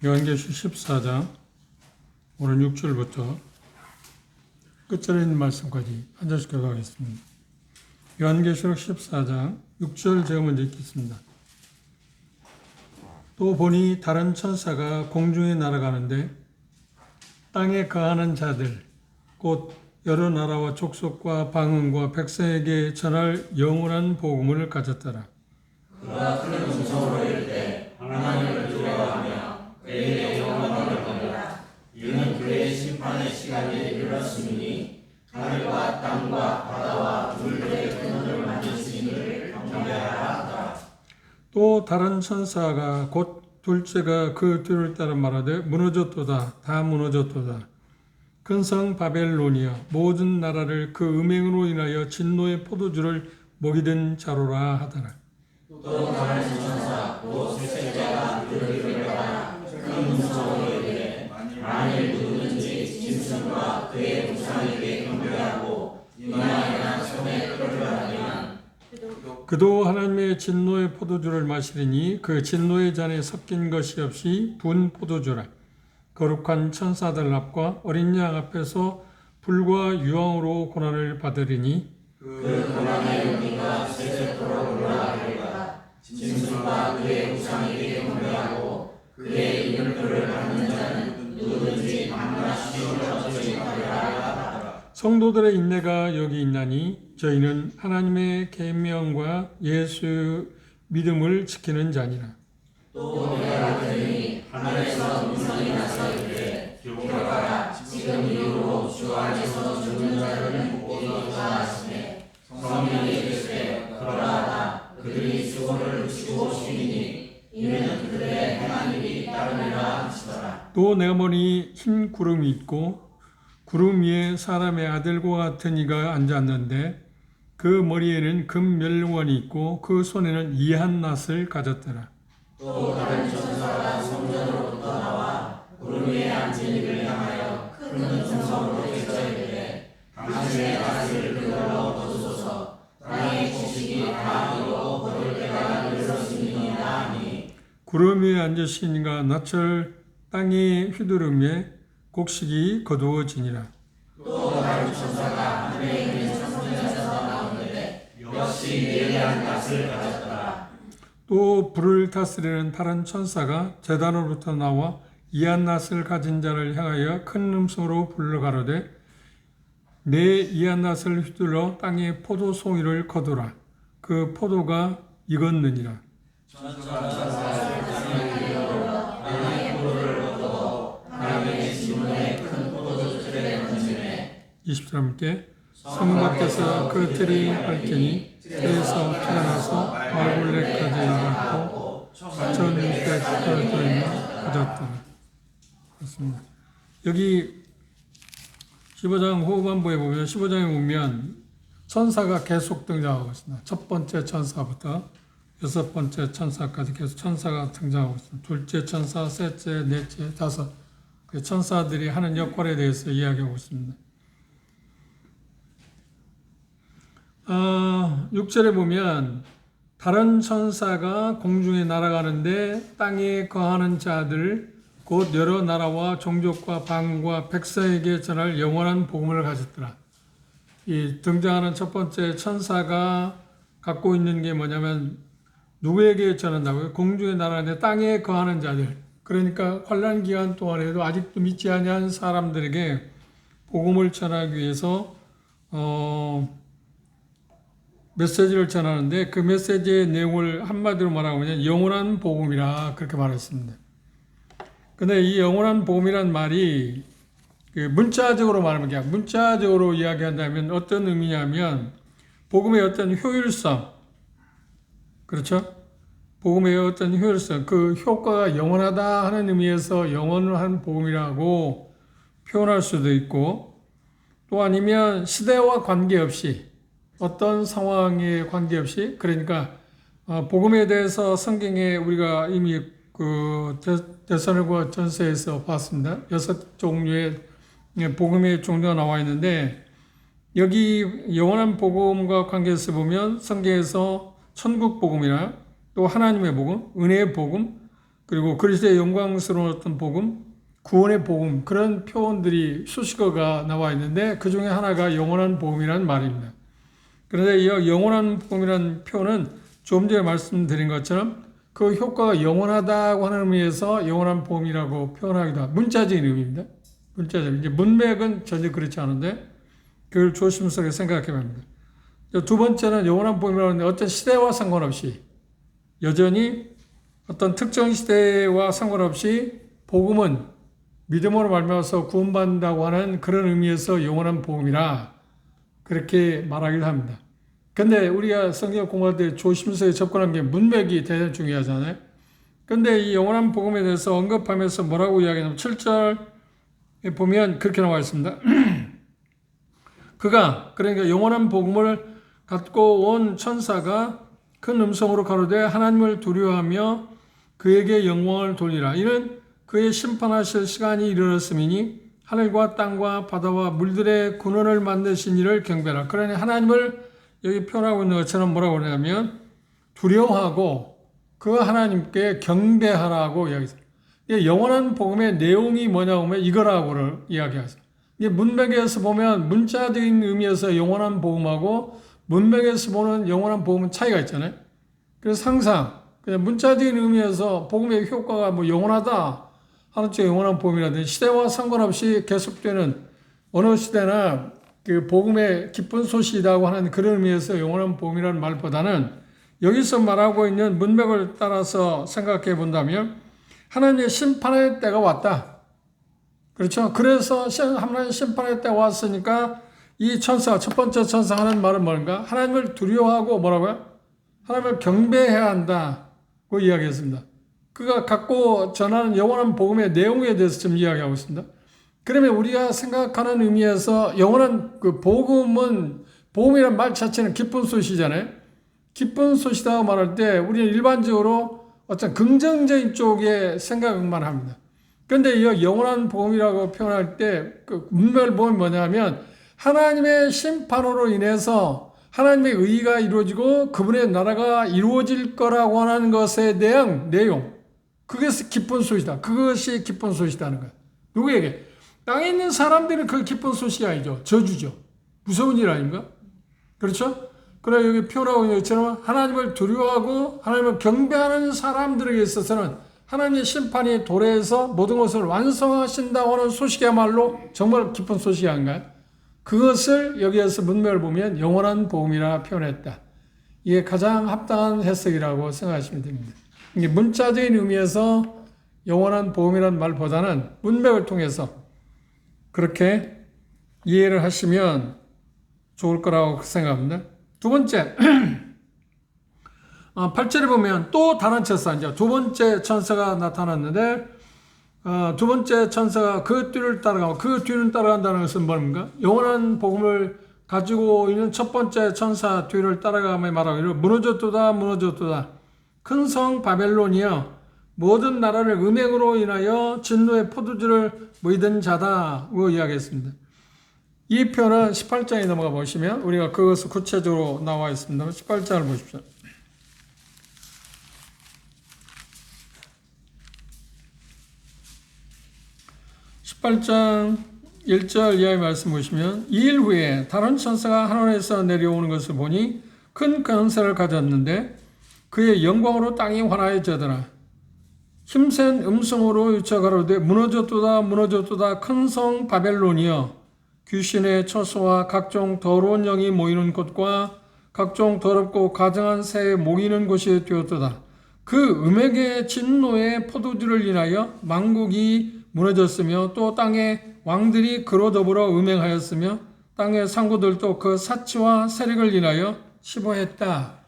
요한계시 14장 오늘 6절부터 끝절에 있는 말씀까지 한 절씩 교독하겠습니다. 요한계시록 14장 6절 제가 먼저 읽겠습니다. 또 보니 다른 천사가 공중에 날아가는데 땅에 거하는 자들 곧 여러 나라와 족속과 방언과 백성에게 전할 영원한 복음을 가졌더라. 그가 큰 음성으로 이르되 하나님을 두려워하며 그의 영광을 받으라. 이는 그의 심판의 시간이 이르렀으니 하늘과 땅과 바다와 물들의 근원을 만드신 이를 경배하라 하더라. 또 다른 천사가 곧 둘째가 그 뒤를 따라 말하되 무너졌도다 다 무너졌도다. 큰 성 바벨론이여 모든 나라를 그 음행으로 인하여 진노의 포도주를 먹이던 자로라 하더라. 또 다른 천사 곧 셋째가 그를 이르러라. 큰 음성으로 이르되 만일 누구든지 짐승과 그의 우상에게 경배하고 이마에나 손에 표를 받으면 그도 하나님의 진노의 포도주를 마시리니 그 진노의 잔에 섞인 것이 없이 분 포도주라. 거룩한 천사들 앞과 어린 양 앞에서 불과 유황으로 고난을 받으리니 그 고난의 용기가 세세토록 올라가리라. 짐승과 그의 우상에게 경배하고 그의 이름표를 받는 자는 누구든지 밤낮 시험을 없이 받으라. 성도들의 인내가 여기 있나니 저희는 하나님의 계명과 예수 믿음을 지키는 자니라. 또 내가 들으니 하늘에서 음성이 나서 이르되 기록하라. 지금 이후로 주 안에서 죽는 자들은 복이다 하시네. 성령이 이르시되 그러하다. 그들이 수고를 치고 쉬니 이는 그들의 행한 일이 따름이라 하시더라. 또 내가 보니 흰 구름이 있고 구름 위에 사람의 아들과 같은 이가 앉았는데 그 머리에는 금멸원이 있고 그 손에는 이한 낫을 가졌더라. 또 다른 천사가 성전으로부터 나와 구름 위에 앉은 이를 향하여 큰 음성으로 외쳐이르되 당신의 낫을 그걸로 거두소서. 땅의 곡식이 다 익어 거둘 때가 이르렀음이니이다 하니 구름 위에 앉으신 이가 낯을 땅에 휘두르며 곡식이 거두어지니라. 또 다른 천사가 하늘에 있는 성전에서 나오는데 역시 예리한 낫을 가졌더라. 또 불을 다스리는 다른 천사가 제단으로부터 나와 이한 낫을 가진 자를 향하여 큰 음성으로 불러 가로되 내 이한 낫을 휘둘러 땅에 포도 송이를 거두라. 그 포도가 익었느니라. 천사가 땅에 이르러 땅의 포도를 거두어 하나님의 진노의 큰 포도주 틀에 던지매 20사람께 성 밖에서 그 틀이 밝히니 틀에서 피가 나서 말굴레까지 닳고 1600가지나 가졌더라. 그렇습니다. 여기 15장 후반부에 보면 15장에 보면 천사가 계속 등장하고 있습니다. 첫 번째 천사부터 여섯 번째 천사까지 계속 천사가 등장하고 있습니다. 둘째 천사, 셋째, 넷째, 다섯. 그 천사들이 하는 역할에 대해서 이야기하고 있습니다. 6절에 보면 다른 천사가 공중에 날아가는데 땅에 거하는 자들 곧 여러 나라와 종족과 방과 백성에게 전할 영원한 복음을 가졌더라. 이 등장하는 첫 번째 천사가 갖고 있는 게 뭐냐면 누구에게 전한다고요? 공중에 날아가는데 땅에 거하는 자들. 그러니까 환난 기간 동안에도 아직도 믿지 아니한 사람들에게 복음을 전하기 위해서 메시지를 전하는데 그 메시지의 내용을 한마디로 말하면 영원한 복음이라 그렇게 말했습니다. 근데 이 영원한 복음이란 말이 문자적으로 말하면 그냥 문자적으로 이야기한다면 어떤 의미냐면 복음의 어떤 효율성, 그렇죠? 복음의 어떤 효율성, 그 효과가 영원하다 하는 의미에서 영원한 복음이라고 표현할 수도 있고 또 아니면 시대와 관계없이 어떤 상황에 관계없이 그러니까 복음에 대해서 성경에 우리가 이미 그 데살로니가 전서에서 봤습니다. 6종류의 복음의 종류가 나와 있는데 여기 영원한 복음과 관계해서 보면 성경에서 천국 복음이나 또 하나님의 복음, 은혜의 복음, 그리고 그리스도의 영광스러운 어떤 복음, 구원의 복음, 그런 표현들이 수식어가 나와 있는데 그 중에 하나가 영원한 복음이라는 말입니다. 그런데 이 영원한 복음이라는 표현은 좀 전에 말씀드린 것처럼 그 효과가 영원하다고 하는 의미에서 영원한 복음이라고 표현하기도 합니다. 문자적인 의미입니다. 문자적. 이제 문맥은 전혀 그렇지 않은데 그걸 조심스럽게 생각해 봅니다. 두 번째는 영원한 복음이라는 어떤 시대와 상관없이 여전히 어떤 특정 시대와 상관없이 복음은 믿음으로 말미암아서 구원받는다고 하는 그런 의미에서 영원한 복음이라 그렇게 말하기도 합니다. 근데 우리가 성경 공부할 때 조심스럽게 접근하는 게 문맥이 대단히 중요하잖아요. 근데 이 영원한 복음에 대해서 언급하면서 뭐라고 이야기하냐면 7절에 보면 그렇게 나와 있습니다. 그러니까 영원한 복음을 갖고 온 천사가 큰 음성으로 가로되 하나님을 두려워하며 그에게 영광을 돌리라. 이는 그의 심판하실 시간이 이르렀음이니 하늘과 땅과 바다와 물들의 근원을 만드신 이를 경배하라. 그러니 하나님을 여기 표현하고 있는 것처럼 뭐라고 하냐면 두려워하고 그 하나님께 경배하라고 이야기했어요. 영원한 복음의 내용이 뭐냐고 하면 이거라고 이야기하죠. 문맥에서 보면 문자적인 의미에서 영원한 복음하고 문맥에서 보는 영원한 복음은 차이가 있잖아요. 그래서 항상 그냥 문자적인 의미에서 복음의 효과가 뭐 영원하다 하는 쪽의 영원한 복음이라든지 시대와 상관없이 계속되는 어느 시대나 그 복음의 기쁜 소식이라고 하는 그런 의미에서 영원한 복음이라는 말보다는 여기서 말하고 있는 문맥을 따라서 생각해 본다면 하나님의 심판의 때가 왔다. 그렇죠? 그래서 하나님의 심판의 때가 왔으니까 이 천사, 첫 번째 천사 하는 말은 뭔가? 하나님을 두려워하고 뭐라고요? 하나님을 경배해야 한다고 이야기했습니다. 그가 갖고 전하는 영원한 복음의 내용에 대해서 좀 이야기하고 있습니다. 그러면 우리가 생각하는 의미에서 영원한 그 복음이라는 말 자체는 기쁜 소식이잖아요. 기쁜 소식이라고 말할 때 우리는 일반적으로 어떤 긍정적인 쪽의 생각만 합니다. 그런데 이 영원한 복음이라고 표현할 때 그 문맥을 보면 뭐냐면 하나님의 심판으로 인해서 하나님의 의의가 이루어지고 그분의 나라가 이루어질 거라고 하는 것에 대한 내용, 그것이 기쁜 소식이다. 그것이 기쁜 소식이라는 거예요. 누구에게? 땅에 있는 사람들은 그 기쁜 소식이 아니죠. 저주죠. 무서운 일 아닌가? 그렇죠? 그래 여기 표현하고 있는 것처럼 하나님을 두려워하고 하나님을 경배하는 사람들에게 있어서는 하나님의 심판이 도래해서 모든 것을 완성하신다고 하는 소식이야말로 정말 기쁜 소식이 아닌가요? 그것을 여기에서 문맥을 보면 영원한 복음이라 표현했다. 이게 가장 합당한 해석이라고 생각하시면 됩니다. 이게 문자적인 의미에서 영원한 복음이라는 말보다는 문맥을 통해서 그렇게 이해를 하시면 좋을 거라고 생각합니다. 두 번째, 8절에 보면 또 다른 천사, 이제 두 번째 천사가 나타났는데, 두 번째 천사가 그 뒤를 따라가고, 그 뒤를 따라간다는 것은 뭡니까? 영원한 복음을 가지고 있는 첫 번째 천사 뒤를 따라가며 말하고, 무너졌도다, 무너졌도다. 큰 성 바벨론이여, 모든 나라를 음행으로 인하여 진노의 포도주를 모이던 자다고 이야기했습니다. 이 표현은 18장에 넘어가 보시면 우리가 그것을 구체적으로 나와 있습니다. 18장을 보십시오. 18장 1절 이하의 말씀 보시면 이 일 후에 다른 천사가 하늘에서 내려오는 것을 보니 큰 권세를 가졌는데 그의 영광으로 땅이 환하여지더라. 힘센 음성으로 유쳐가로되 무너졌도다 무너졌도다 큰 성 바벨론이여 귀신의 처소와 각종 더러운 영이 모이는 곳과 각종 더럽고 가증한 새에 모이는 곳이 되었도다. 그 음액의 진노의 포도주를 인하여 만국이 무너졌으며 또 땅의 왕들이 그로 더불어 음행하였으며 땅의 상구들도 그 사치와 세력을 인하여 시보했다.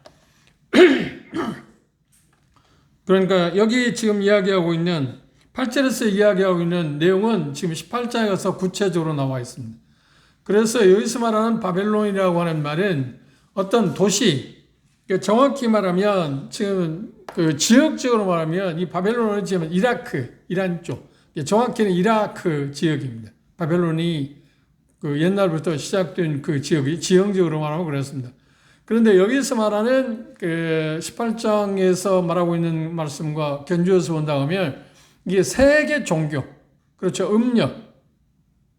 그러니까 여기 지금 이야기하고 있는 8절에서 이야기하고 있는 내용은 지금 18장에 가서 구체적으로 나와 있습니다. 그래서 여기서 말하는 바벨론이라고 하는 말은 어떤 도시, 정확히 말하면 지금 그 지역적으로 말하면 이 바벨론은 지금 이란 쪽, 정확히는 이라크 지역입니다. 바벨론이 그 옛날부터 시작된 그 지역이 지형적으로 말하면 그렇습니다. 그런데 여기서 말하는 그 18장에서 말하고 있는 말씀과 견주어서 본다 하면 이게 세계 종교, 그렇죠. 음력,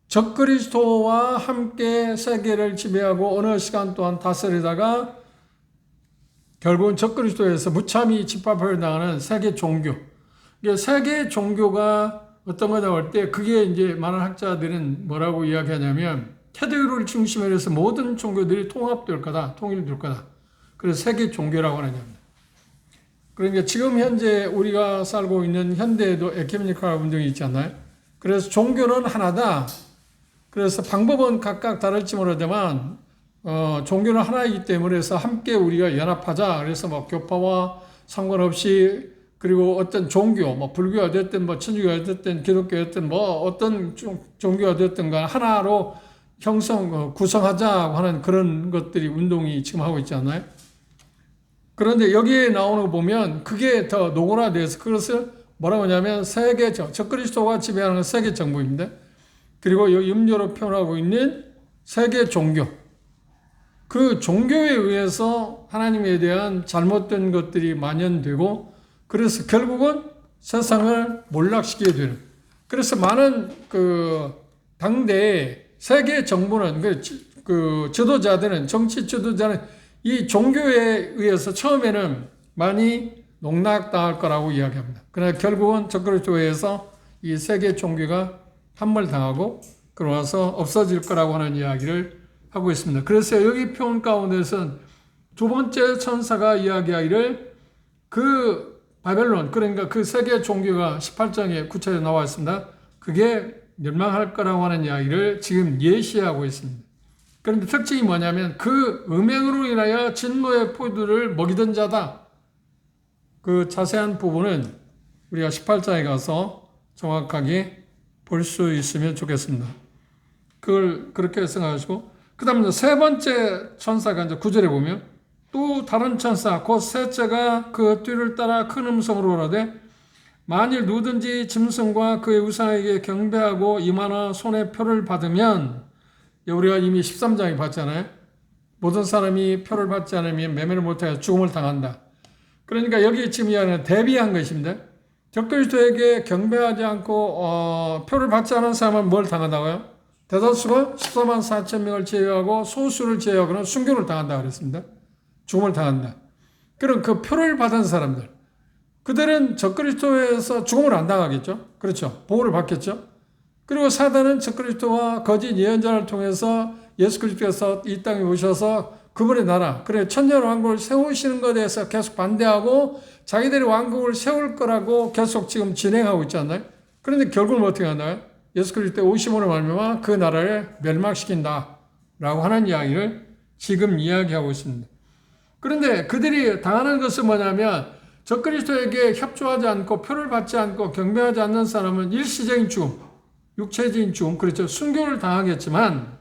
적그리스도와 함께 세계를 지배하고 어느 시간 동안 다스리다가 결국은 적그리스도에서 무참히 짓밟혀 나가는 세계 종교. 이게 세계 종교가 어떤 거다 할 때 그게 이제 많은 학자들은 뭐라고 이야기하냐면 테드를 중심으로 해서 모든 종교들이 통합될 거다, 통일될 거다. 그래서 세계 종교라고 하는 겁니다. 그러니까 지금 현재 우리가 살고 있는 현대에도 에큐메니컬 운동이 있지 않나요? 그래서 종교는 하나다. 그래서 방법은 각각 다를지 모르지만 종교는 하나이기 때문에 해서 함께 우리가 연합하자. 그래서 뭐 교파와 상관없이 그리고 어떤 종교, 뭐 불교가 됐든 뭐 천주교가 됐든 기독교가 됐든 뭐 어떤 종교가 됐든 간 하나로 구성하자고 하는 그런 것들이 운동이 지금 하고 있지 않나요? 그런데 여기에 나오는 거 보면 그게 더 노골화돼서 그것을 뭐라고 하냐면 세계 적그리스도가 지배하는 세계 정부입니다. 그리고 여기 음료로 표현하고 있는 세계 종교. 그 종교에 의해서 하나님에 대한 잘못된 것들이 만연되고 그래서 결국은 세상을 몰락시키게 되는. 그래서 많은 그 당대의 세계 정부는 그 지도자들은 정치 지도자는 이 종교에 의해서 처음에는 많이 농락당할 거라고 이야기합니다. 그러나 결국은 적그리스도에 의해서 이 세계 종교가 함몰당하고 그러면서 없어질 거라고 하는 이야기를 하고 있습니다. 그래서 여기 표현 가운데서는 두 번째 천사가 이야기하기를 그 바벨론, 그러니까 그 세계 종교가 18장에 구체적으로 나와 있습니다. 그게 멸망할 거라고 하는 이야기를 지금 예시하고 있습니다. 그런데 특징이 뭐냐면 그 음행으로 인하여 진노의 포도를 먹이던 자다. 그 자세한 부분은 우리가 18장에 가서 정확하게 볼 수 있으면 좋겠습니다. 그걸 그렇게 생각하시고 그 다음에 세 번째 천사가 이제 9절에 보면 또 다른 천사 곧 셋째가 그 뒤를 따라 큰 음성으로 오라되 만일 누구든지 짐승과 그의 우상에게 경배하고 이마나 손에 표를 받으면 우리가 이미 13장에 봤잖아요. 모든 사람이 표를 받지 않으면 매매를 못하여 죽음을 당한다. 그러니까 여기 지금 이야기는 대비한 것입니다. 적그리스도에게 경배하지 않고 표를 받지 않은 사람은 뭘 당한다고요? 대다수가 14만 4천 명을 제외하고 소수를 제외하고는 순교를 당한다 그랬습니다. 죽음을 당한다. 그럼 그 표를 받은 사람들 그들은 적그리스도에서 죽음을 안 당하겠죠. 그렇죠. 보호를 받겠죠. 그리고 사단은 적그리스도와 거짓 예언자를 통해서 예수 그리스도께서 이 땅에 오셔서 그분의 나라, 그래 천년 왕국을 세우시는 것에 대해서 계속 반대하고 자기들이 왕국을 세울 거라고 계속 지금 진행하고 있지 않나요? 그런데 결국은 어떻게 하나요? 예수 그리스도의 오심으로 말미암아 그 나라를 멸망시킨다라고 하는 이야기를 지금 이야기하고 있습니다. 그런데 그들이 당하는 것은 뭐냐면 적그리스도에게 협조하지 않고 표를 받지 않고 경배하지 않는 사람은 일시적인 죽음, 육체적인 죽음, 그렇죠. 순교를 당하겠지만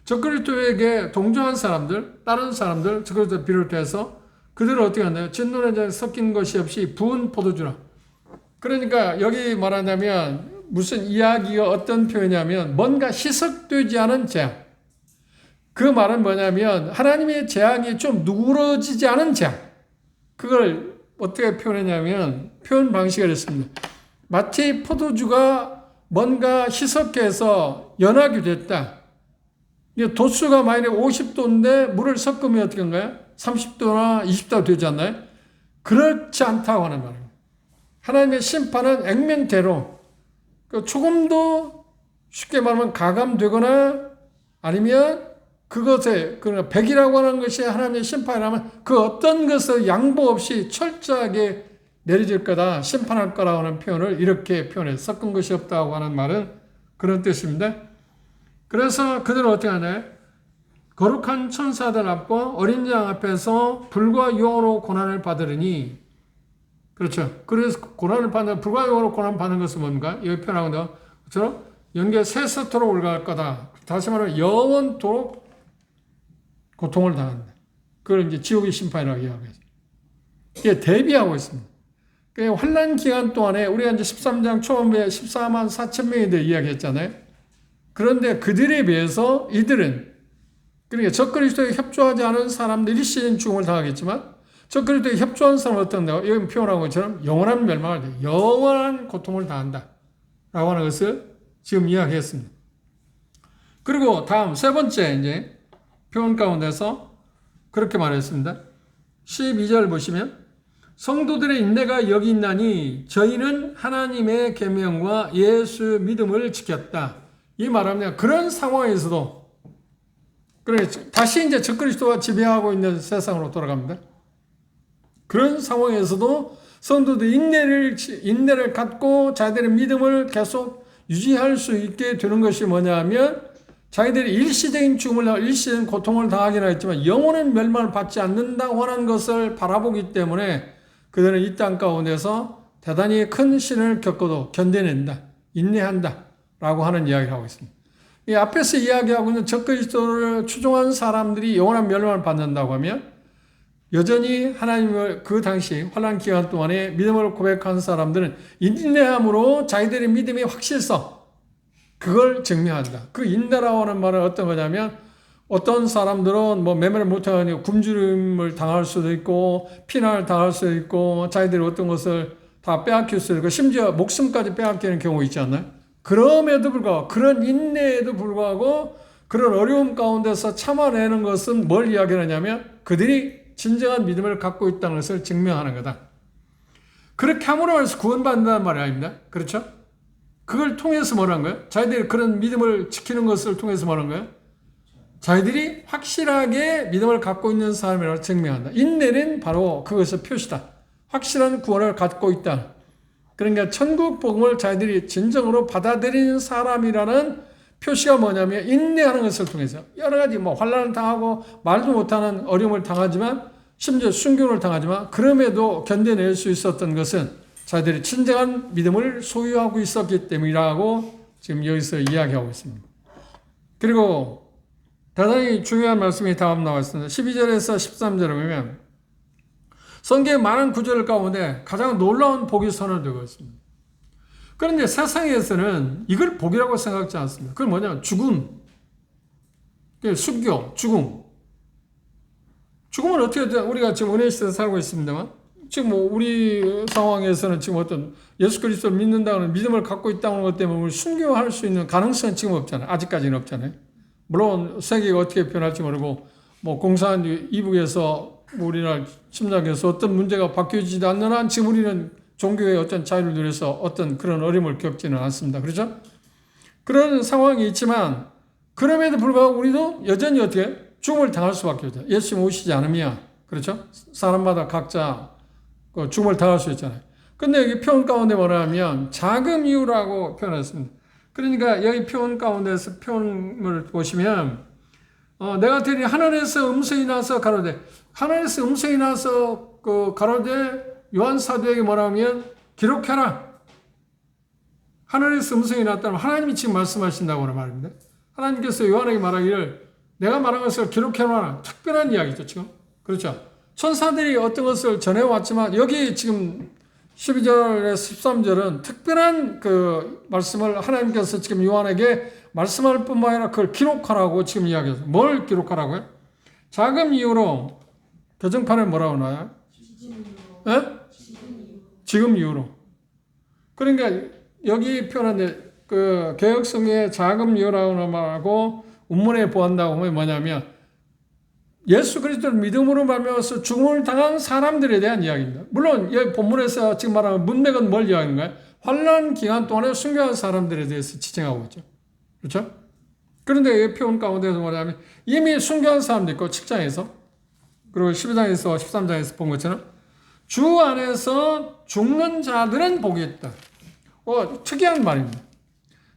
적그리스도에게 동조한 사람들, 다른 사람들, 적그리스도 비롯해서 그들은 어떻게 하나요? 진노의 섞인 것이 없이 부은 포도주라. 그러니까 여기 말하자면 무슨 이야기가 어떤 표현이냐면 뭔가 희석되지 않은 재앙. 그 말은 뭐냐면 하나님의 재앙이 좀 누그러지지 않은 재앙. 그걸 어떻게 표현했냐면 표현 방식이 이렇습니다. 마치 포도주가 뭔가 희석해서 연하게 됐다. 도수가 마이너스 50도인데 물을 섞으면 어떻게 한가요? 30도나 20도가 되지 않나요? 그렇지 않다고 하는 말입니다. 하나님의 심판은 액면대로 조금도 쉽게 말하면 가감되거나 아니면 그것에 그러나 백이라고 하는 것이 하나님의 심판이라면 그 어떤 것을 양보 없이 철저하게 내려질 거다, 심판할 거라고 하는 표현을 이렇게 표현해 섞은 것이 없다고 하는 말은 그런 뜻입니다. 그래서 그들은 어떻게 하나요? 거룩한 천사들 앞과 어린 양 앞에서 불과 유황으로 고난을 받으리니 그렇죠. 그래서 고난을 받는 불과 유황으로 고난 받는 것은 뭔가? 여기 표현하고 그렇죠? 영계 세세토록 올라갈 거다. 다시 말하면 영원토록 고통을 당한다. 그걸 이제 지옥의 심판이라고 이야기하죠. 이게 대비하고 있습니다. 환란 기간 동안에 우리가 이제 13장 초반에 14만 4천 명에 대해 이야기했잖아요. 그런데 그들에 비해서 이들은 그러니까 적그리스도에 협조하지 않은 사람들이 일시적인 죽음을 당하겠지만 적그리스도에 협조한 사람은 어떤가? 여기 표현한 것처럼 영원한 멸망을 돼. 영원한 고통을 당한다. 라고 하는 것을 지금 이야기했습니다. 그리고 다음 세 번째 이제 표현 가운데서 그렇게 말했습니다. 12절 보시면 성도들의 인내가 여기 있나니 저희는 하나님의 계명과 예수 믿음을 지켰다. 이 말하면 그런 상황에서도 그래 다시 이제 적그리스도가 지배하고 있는 세상으로 돌아갑니다. 그런 상황에서도 성도들 인내를 갖고 자기들의 믿음을 계속 유지할 수 있게 되는 것이 뭐냐 하면 자기들이 일시적인 죽음을, 일시적인 고통을 당하긴 하겠지만 영원한 멸망을 받지 않는다고 하는 것을 바라보기 때문에 그들은 이 땅 가운데서 대단히 큰 시련을 겪어도 견뎌낸다, 인내한다 라고 하는 이야기를 하고 있습니다. 이 앞에서 이야기하고 있는 적그리스도를 추종한 사람들이 영원한 멸망을 받는다고 하면 여전히 하나님을 그 당시 환난 기간 동안에 믿음을 고백한 사람들은 인내함으로 자기들의 믿음의 확실성 그걸 증명한다. 그 인내라고 하는 말은 어떤 거냐면 어떤 사람들은 뭐 매매를 못하니 굶주림을 당할 수도 있고 피난을 당할 수도 있고 자기들이 어떤 것을 다 빼앗길 수도 있고 심지어 목숨까지 빼앗기는 경우 있지 않나요? 그럼에도 불구하고 그런 인내에도 불구하고 그런 어려움 가운데서 참아내는 것은 뭘 이야기하냐면 그들이 진정한 믿음을 갖고 있다는 것을 증명하는 거다. 그렇게 함으로 해서 구원받는다는 말이 아닙니다. 그렇죠? 그걸 통해서 뭐라는 거예요? 자기들이 그런 믿음을 지키는 것을 통해서 뭐라는 거예요? 자기들이 확실하게 믿음을 갖고 있는 사람이라고 증명한다. 인내는 바로 그것의 표시다. 확실한 구원을 갖고 있다. 그러니까 천국 복음을 자기들이 진정으로 받아들이는 사람이라는 표시가 뭐냐면 인내하는 것을 통해서 여러 가지 뭐 환난을 당하고 말도 못하는 어려움을 당하지만 심지어 순교를 당하지만 그럼에도 견뎌낼 수 있었던 것은 자기들이 진정한 믿음을 소유하고 있었기 때문이라고 지금 여기서 이야기하고 있습니다. 그리고 대단히 중요한 말씀이 다음 나와 있습니다. 12절에서 13절을 보면 성경의 많은 구절 가운데 가장 놀라운 복이 선언되고 있습니다. 그런데 세상에서는 이걸 복이라고 생각하지 않습니다. 그건 뭐냐면 죽음, 순교, 죽음. 죽음은 어떻게 우리가 지금 은혜 시대에 살고 있습니다만 지금 뭐 우리 상황에서는 지금 어떤 예수 그리스도를 믿는다는 믿음을 갖고 있다는 것 때문에 우리 순교할 수 있는 가능성은 지금 없잖아요. 아직까지는 없잖아요. 물론 세계가 어떻게 변할지 모르고 뭐 공산 이북에서 우리나라 침략에서 어떤 문제가 바뀌지도 않는 한 지금 우리는 종교의 어떤 자유를 누려서 어떤 그런 어려움을 겪지는 않습니다. 그렇죠? 그런 상황이 있지만 그럼에도 불구하고 우리도 여전히 어떻게 죽음을 당할 수밖에 없죠. 예수님 오시지 않으면 그렇죠? 사람마다 각자 죽음을 당할 수 있잖아요. 근데 여기 표현 가운데 뭐라 하면 자금 이유라고 표현했습니다. 그러니까 여기 표현 가운데서 표현을 보시면 내가 들으니 하늘에서 음성이 나서 가로되 하늘에서 음성이 나서 가로되 요한 사도에게 뭐라 하면 기록해라. 하늘에서 음성이 났다면 하나님이 지금 말씀하신다고 하는 말입니다. 하나님께서 요한에게 말하기를 내가 말한 것을 기록해놔라. 특별한 이야기죠 지금. 그렇죠. 천사들이 어떤 것을 전해왔지만 여기 지금 12절에서 13절은 특별한 그 말씀을 하나님께서 지금 요한에게 말씀할 뿐만 아니라 그걸 기록하라고 지금 이야기했어요. 뭘 기록하라고요? 자금 이후로 개정판에 뭐라고 나와요? 지금 이후로. 그러니까 여기 표현한데 그 개혁성의 자금 이후라고 말하고 운문에 보한다고 하면 뭐냐면 예수 그리스도를 믿음으로 말미암아서 죽음을 당한 사람들에 대한 이야기입니다. 물론 여기 본문에서 지금 말하는 문맥은 뭘 이야기인가요? 환난 기간 동안에 순교한 사람들에 대해서 지칭하고 있죠. 그렇죠? 그런데 이 표현 가운데서 뭐냐면 이미 순교한 사람도 있고 직장에서 그리고 12장에서 13장에서 본 것처럼 주 안에서 죽는 자들은 복이 있다. 특이한 말입니다.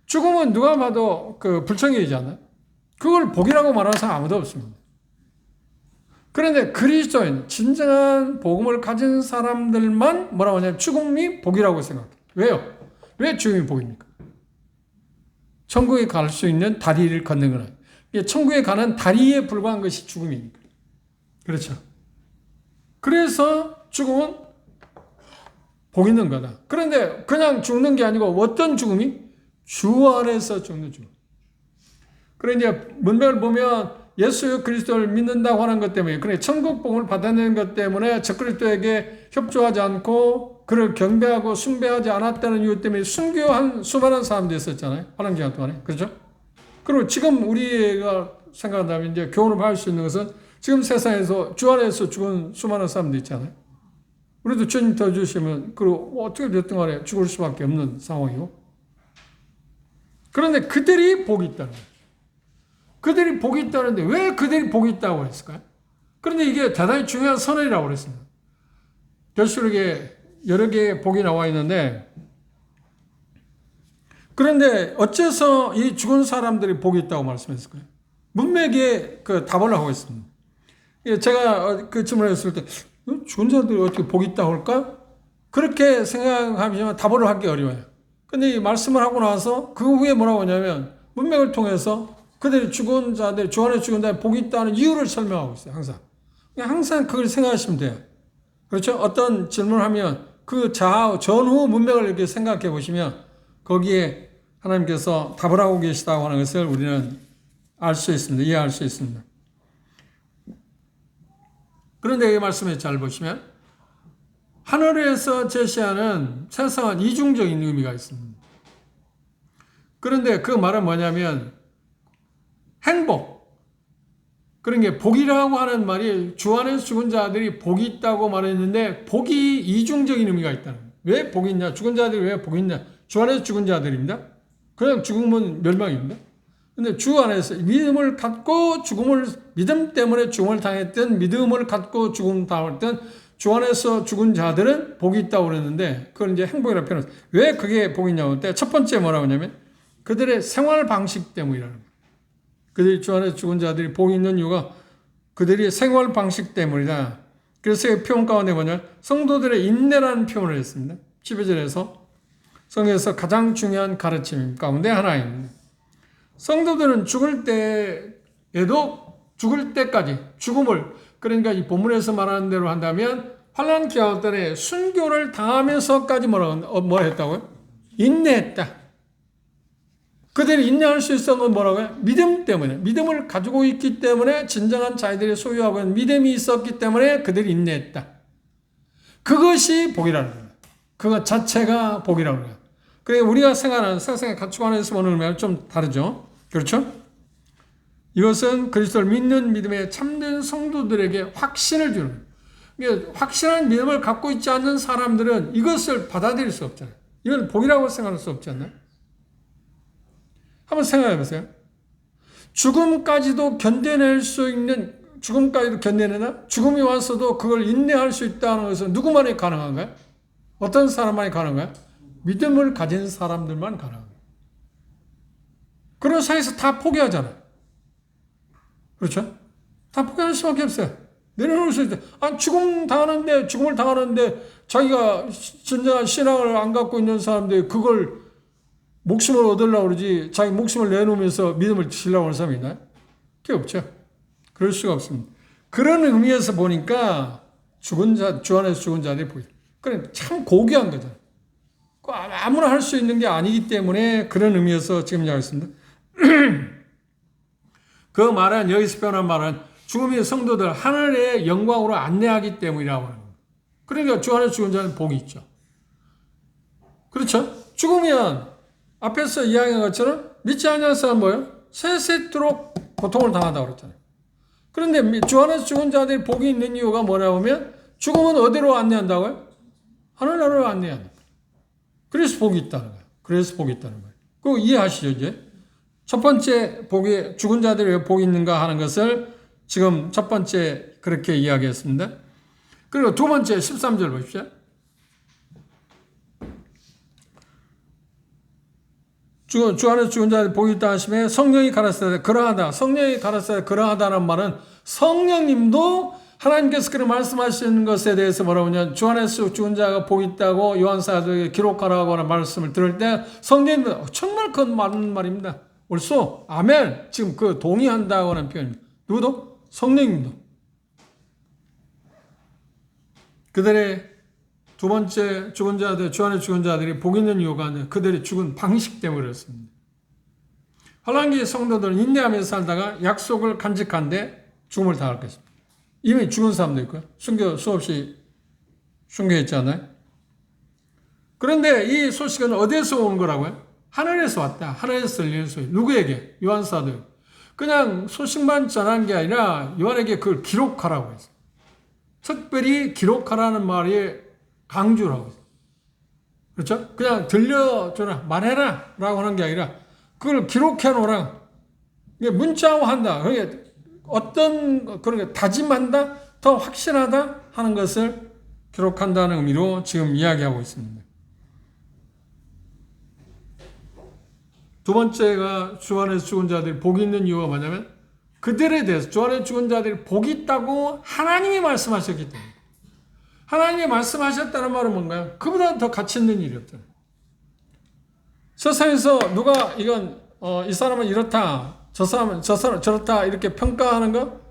죽음은 누가 봐도 그 불청이지 않나요? 그걸 복이라고 말하는 사람 아무도 없습니다. 그런데 그리스도인, 진정한 복음을 가진 사람들만 뭐라고 하냐면 죽음이 복이라고 생각해요. 왜요? 왜 죽음이 복입니까? 천국에 갈 수 있는 다리를 걷는 거는 천국에 가는 다리에 불과한 것이 죽음이니까. 그렇죠. 그래서 죽음은 복 있는 거다. 그런데 그냥 죽는 게 아니고 어떤 죽음이? 주 안에서 죽는 죽음. 그런데 이제 문맥을 보면 예수 그리스도를 믿는다고 하는 것 때문에, 그래 천국 복음을 받아내는 것 때문에 적그리스도에게 협조하지 않고 그를 경배하고 숭배하지 않았다는 이유 때문에 순교한 수많은 사람들이 있었잖아요. 하는 기간 동안에. 그렇죠? 그리고 지금 우리가 생각한다면 이제 교훈을 받을 수 있는 것은 지금 세상에서 주 안에서 죽은 수많은 사람들 있잖아요. 우리도 주님 더 주시면 그리고 어떻게 됐든 간에 죽을 수밖에 없는 상황이고. 그런데 그들이 복이 있다는 거예요. 그들이 복이 있다는데 왜 그들이 복이 있다고 했을까요? 그런데 이게 대단히 중요한 선언이라고 그랬습니다. 결실록에 여러 개의 복이 나와 있는데, 그런데 어째서 이 죽은 사람들이 복이 있다고 말씀했을까요? 문맥에 그 답을 하고 있습니다. 제가 그 질문을 했을 때 죽은 자들이 어떻게 복이 있다고 할까? 그렇게 생각하면 답을 하기 어려워요. 근데 이 말씀을 하고 나서 그 후에 뭐라고 하냐면 문맥을 통해서 그들이 죽은 자들, 주 안에 죽은 자들이 복이 있다는 이유를 설명하고 있어요. 항상 그걸 생각하시면 돼요. 그렇죠? 어떤 질문을 하면 그 전후 문맥을 이렇게 생각해 보시면 거기에 하나님께서 답을 하고 계시다고 하는 것을 우리는 알 수 있습니다. 이해할 수 있습니다. 그런데 이 말씀에 잘 보시면 하늘에서 제시하는 세상은 이중적인 의미가 있습니다. 그런데 그 말은 뭐냐면 행복, 그런 게 복이라고 하는 말이 주 안에서 죽은 자들이 복이 있다고 말했는데 복이 이중적인 의미가 있다는 거예요. 왜 복이 있냐? 죽은 자들이 왜 복이 있냐? 주 안에서 죽은 자들입니다. 그냥 죽으면 멸망입니다. 근데 주 안에서 믿음을 갖고 믿음 때문에 죽음을 당했던, 믿음을 갖고 죽음 당했던 주 안에서 죽은 자들은 복이 있다고 그랬는데, 그걸 이제 행복이라고 표현했어요. 왜 그게 복이 있냐고 할 때, 첫 번째 뭐라고 하냐면, 그들의 생활 방식 때문이라는 거예요. 그들이 주 안에서 죽은 자들이 복이 있는 이유가 그들이 생활 방식 때문이다. 그래서 이 표현 가운데 뭐냐, 성도들의 인내라는 표현을 했습니다. 12절에서 성경에서 가장 중요한 가르침 가운데 하나입니다. 성도들은 죽을 때에도 죽을 때까지 죽음을, 그러니까 이 본문에서 말하는 대로 한다면 환난 기간 때에 순교를 당하면서까지 뭐라 했다고요? 인내했다. 그들이 인내할 수 있었던 건 뭐라고요? 믿음 때문에, 믿음을 가지고 있기 때문에, 진정한 자기들이 소유하고 있는 믿음이 있었기 때문에 그들이 인내했다. 그것이 복이라는 거예요. 그것 자체가 복이라는 거예요. 그러니까 우리가 생각하는 세상의 가치관에서 보는 좀 다르죠. 그렇죠? 이것은 그리스도를 믿는 믿음의 참된 성도들에게 확신을 주는 거예요. 확실한 믿음을 갖고 있지 않는 사람들은 이것을 받아들일 수 없잖아요. 이걸 복이라고 생각할 수 없지 않나요? 한번 생각해 보세요. 죽음까지도 견뎌낼 수 있는, 죽음까지도 견뎌내나? 죽음이 왔어도 그걸 인내할 수 있다는 것은 누구만이 가능한가요? 어떤 사람만이 가능한가요? 믿음을 가진 사람들만 가능합니다. 그런 사이에서 다 포기하잖아요. 그렇죠? 다 포기할 수밖에 없어요. 내려놓을 수 있어요. 죽음을 당하는데 자기가 진정한 신앙을 안 갖고 있는 사람들이 그걸 목숨을 얻으려고 그러지, 자기 목숨을 내놓으면서 믿음을 지으려고 하는 사람이 있나요? 그게 없죠. 그럴 수가 없습니다. 그런 의미에서 보니까 주 안에서 죽은 자들이 보여요. 그래, 참 고귀한 거잖아요. 아무나 할 수 있는 게 아니기 때문에 그런 의미에서 지금 이야기했습니다. 그 말은, 여기서 표현한 말은 죽음의 성도들 하늘의 영광으로 안내하기 때문이라고 하는 거예요. 그러니까 주 안에서 죽은 자는 복이 있죠. 그렇죠? 죽으면 앞에서 이야기한 것처럼 믿지 않는 사람은 뭐예요? 세세토록 고통을 당한다고 그랬잖아요. 그런데 주 안에서 죽은 자들이 복이 있는 이유가 뭐냐고 하면 죽음은 어디로 안내한다고요? 하늘나라로 안내한다. 그래서 복이 있다는 거예요. 그래서 복이 있다는 거예요. 그거 이해하시죠, 이제? 첫 번째 복이, 죽은 자들이 왜 복이 있는가 하는 것을 지금 첫 번째 그렇게 이야기했습니다. 그리고 두 번째 13절 보십시오. 주 안에서 죽은 자들이 복이 있다 하시면 성령이 가르치되 그러하다. 성령이 가르치되 그러하다는 말은 성령님도 하나님께서 그렇게 말씀하시는 것에 대해서 뭐라고 하냐면 주 안에서 죽은 자가 복이 있다고 요한사도에 기록하라고 하는 말씀을 들을 때 성령님도 정말 그건 맞는 말입니다. 옳소. 아멘. 지금 그 동의한다고 하는 표현입니다. 누구도? 성령님도. 그들의 두 번째 죽은 자들, 주 안에 죽은 자들이 복 있는 이유가 그들의 죽은 방식 때문에 그렇습니다. 환란기 성도들은 인내하면서 살다가 약속을 간직한데 죽음을 당할 것입니다. 이미 죽은 사람도 있고요. 순교 수없이 순교했잖아요. 그런데 이 소식은 어디에서 오는 거라고요? 하늘에서 왔다. 하늘에서 들리는 소리. 누구에게? 요한 사도. 그냥 소식만 전한 게 아니라 요한에게 그걸 기록하라고 했어요. 특별히 기록하라는 말이 강조라고 했어요. 그렇죠? 그냥 들려줘라, 말해라 라고 하는 게 아니라 그걸 기록해 놓으라. 문자화한다. 어떤 그런 게 다짐한다, 더 확실하다 하는 것을 기록한다는 의미로 지금 이야기하고 있습니다. 두 번째가 주 안에서 죽은 자들이 복이 있는 이유가 뭐냐면 그들에 대해서 주 안에 죽은 자들이 복이 있다고 하나님이 말씀하셨기 때문에. 하나님이 말씀하셨다는 말은 뭔가요? 그보다 더 가치 있는 일이 없잖아요. 세상에서 누가 이건 이 사람은 이렇다, 저 사람은 저렇다 이렇게 평가하는 거,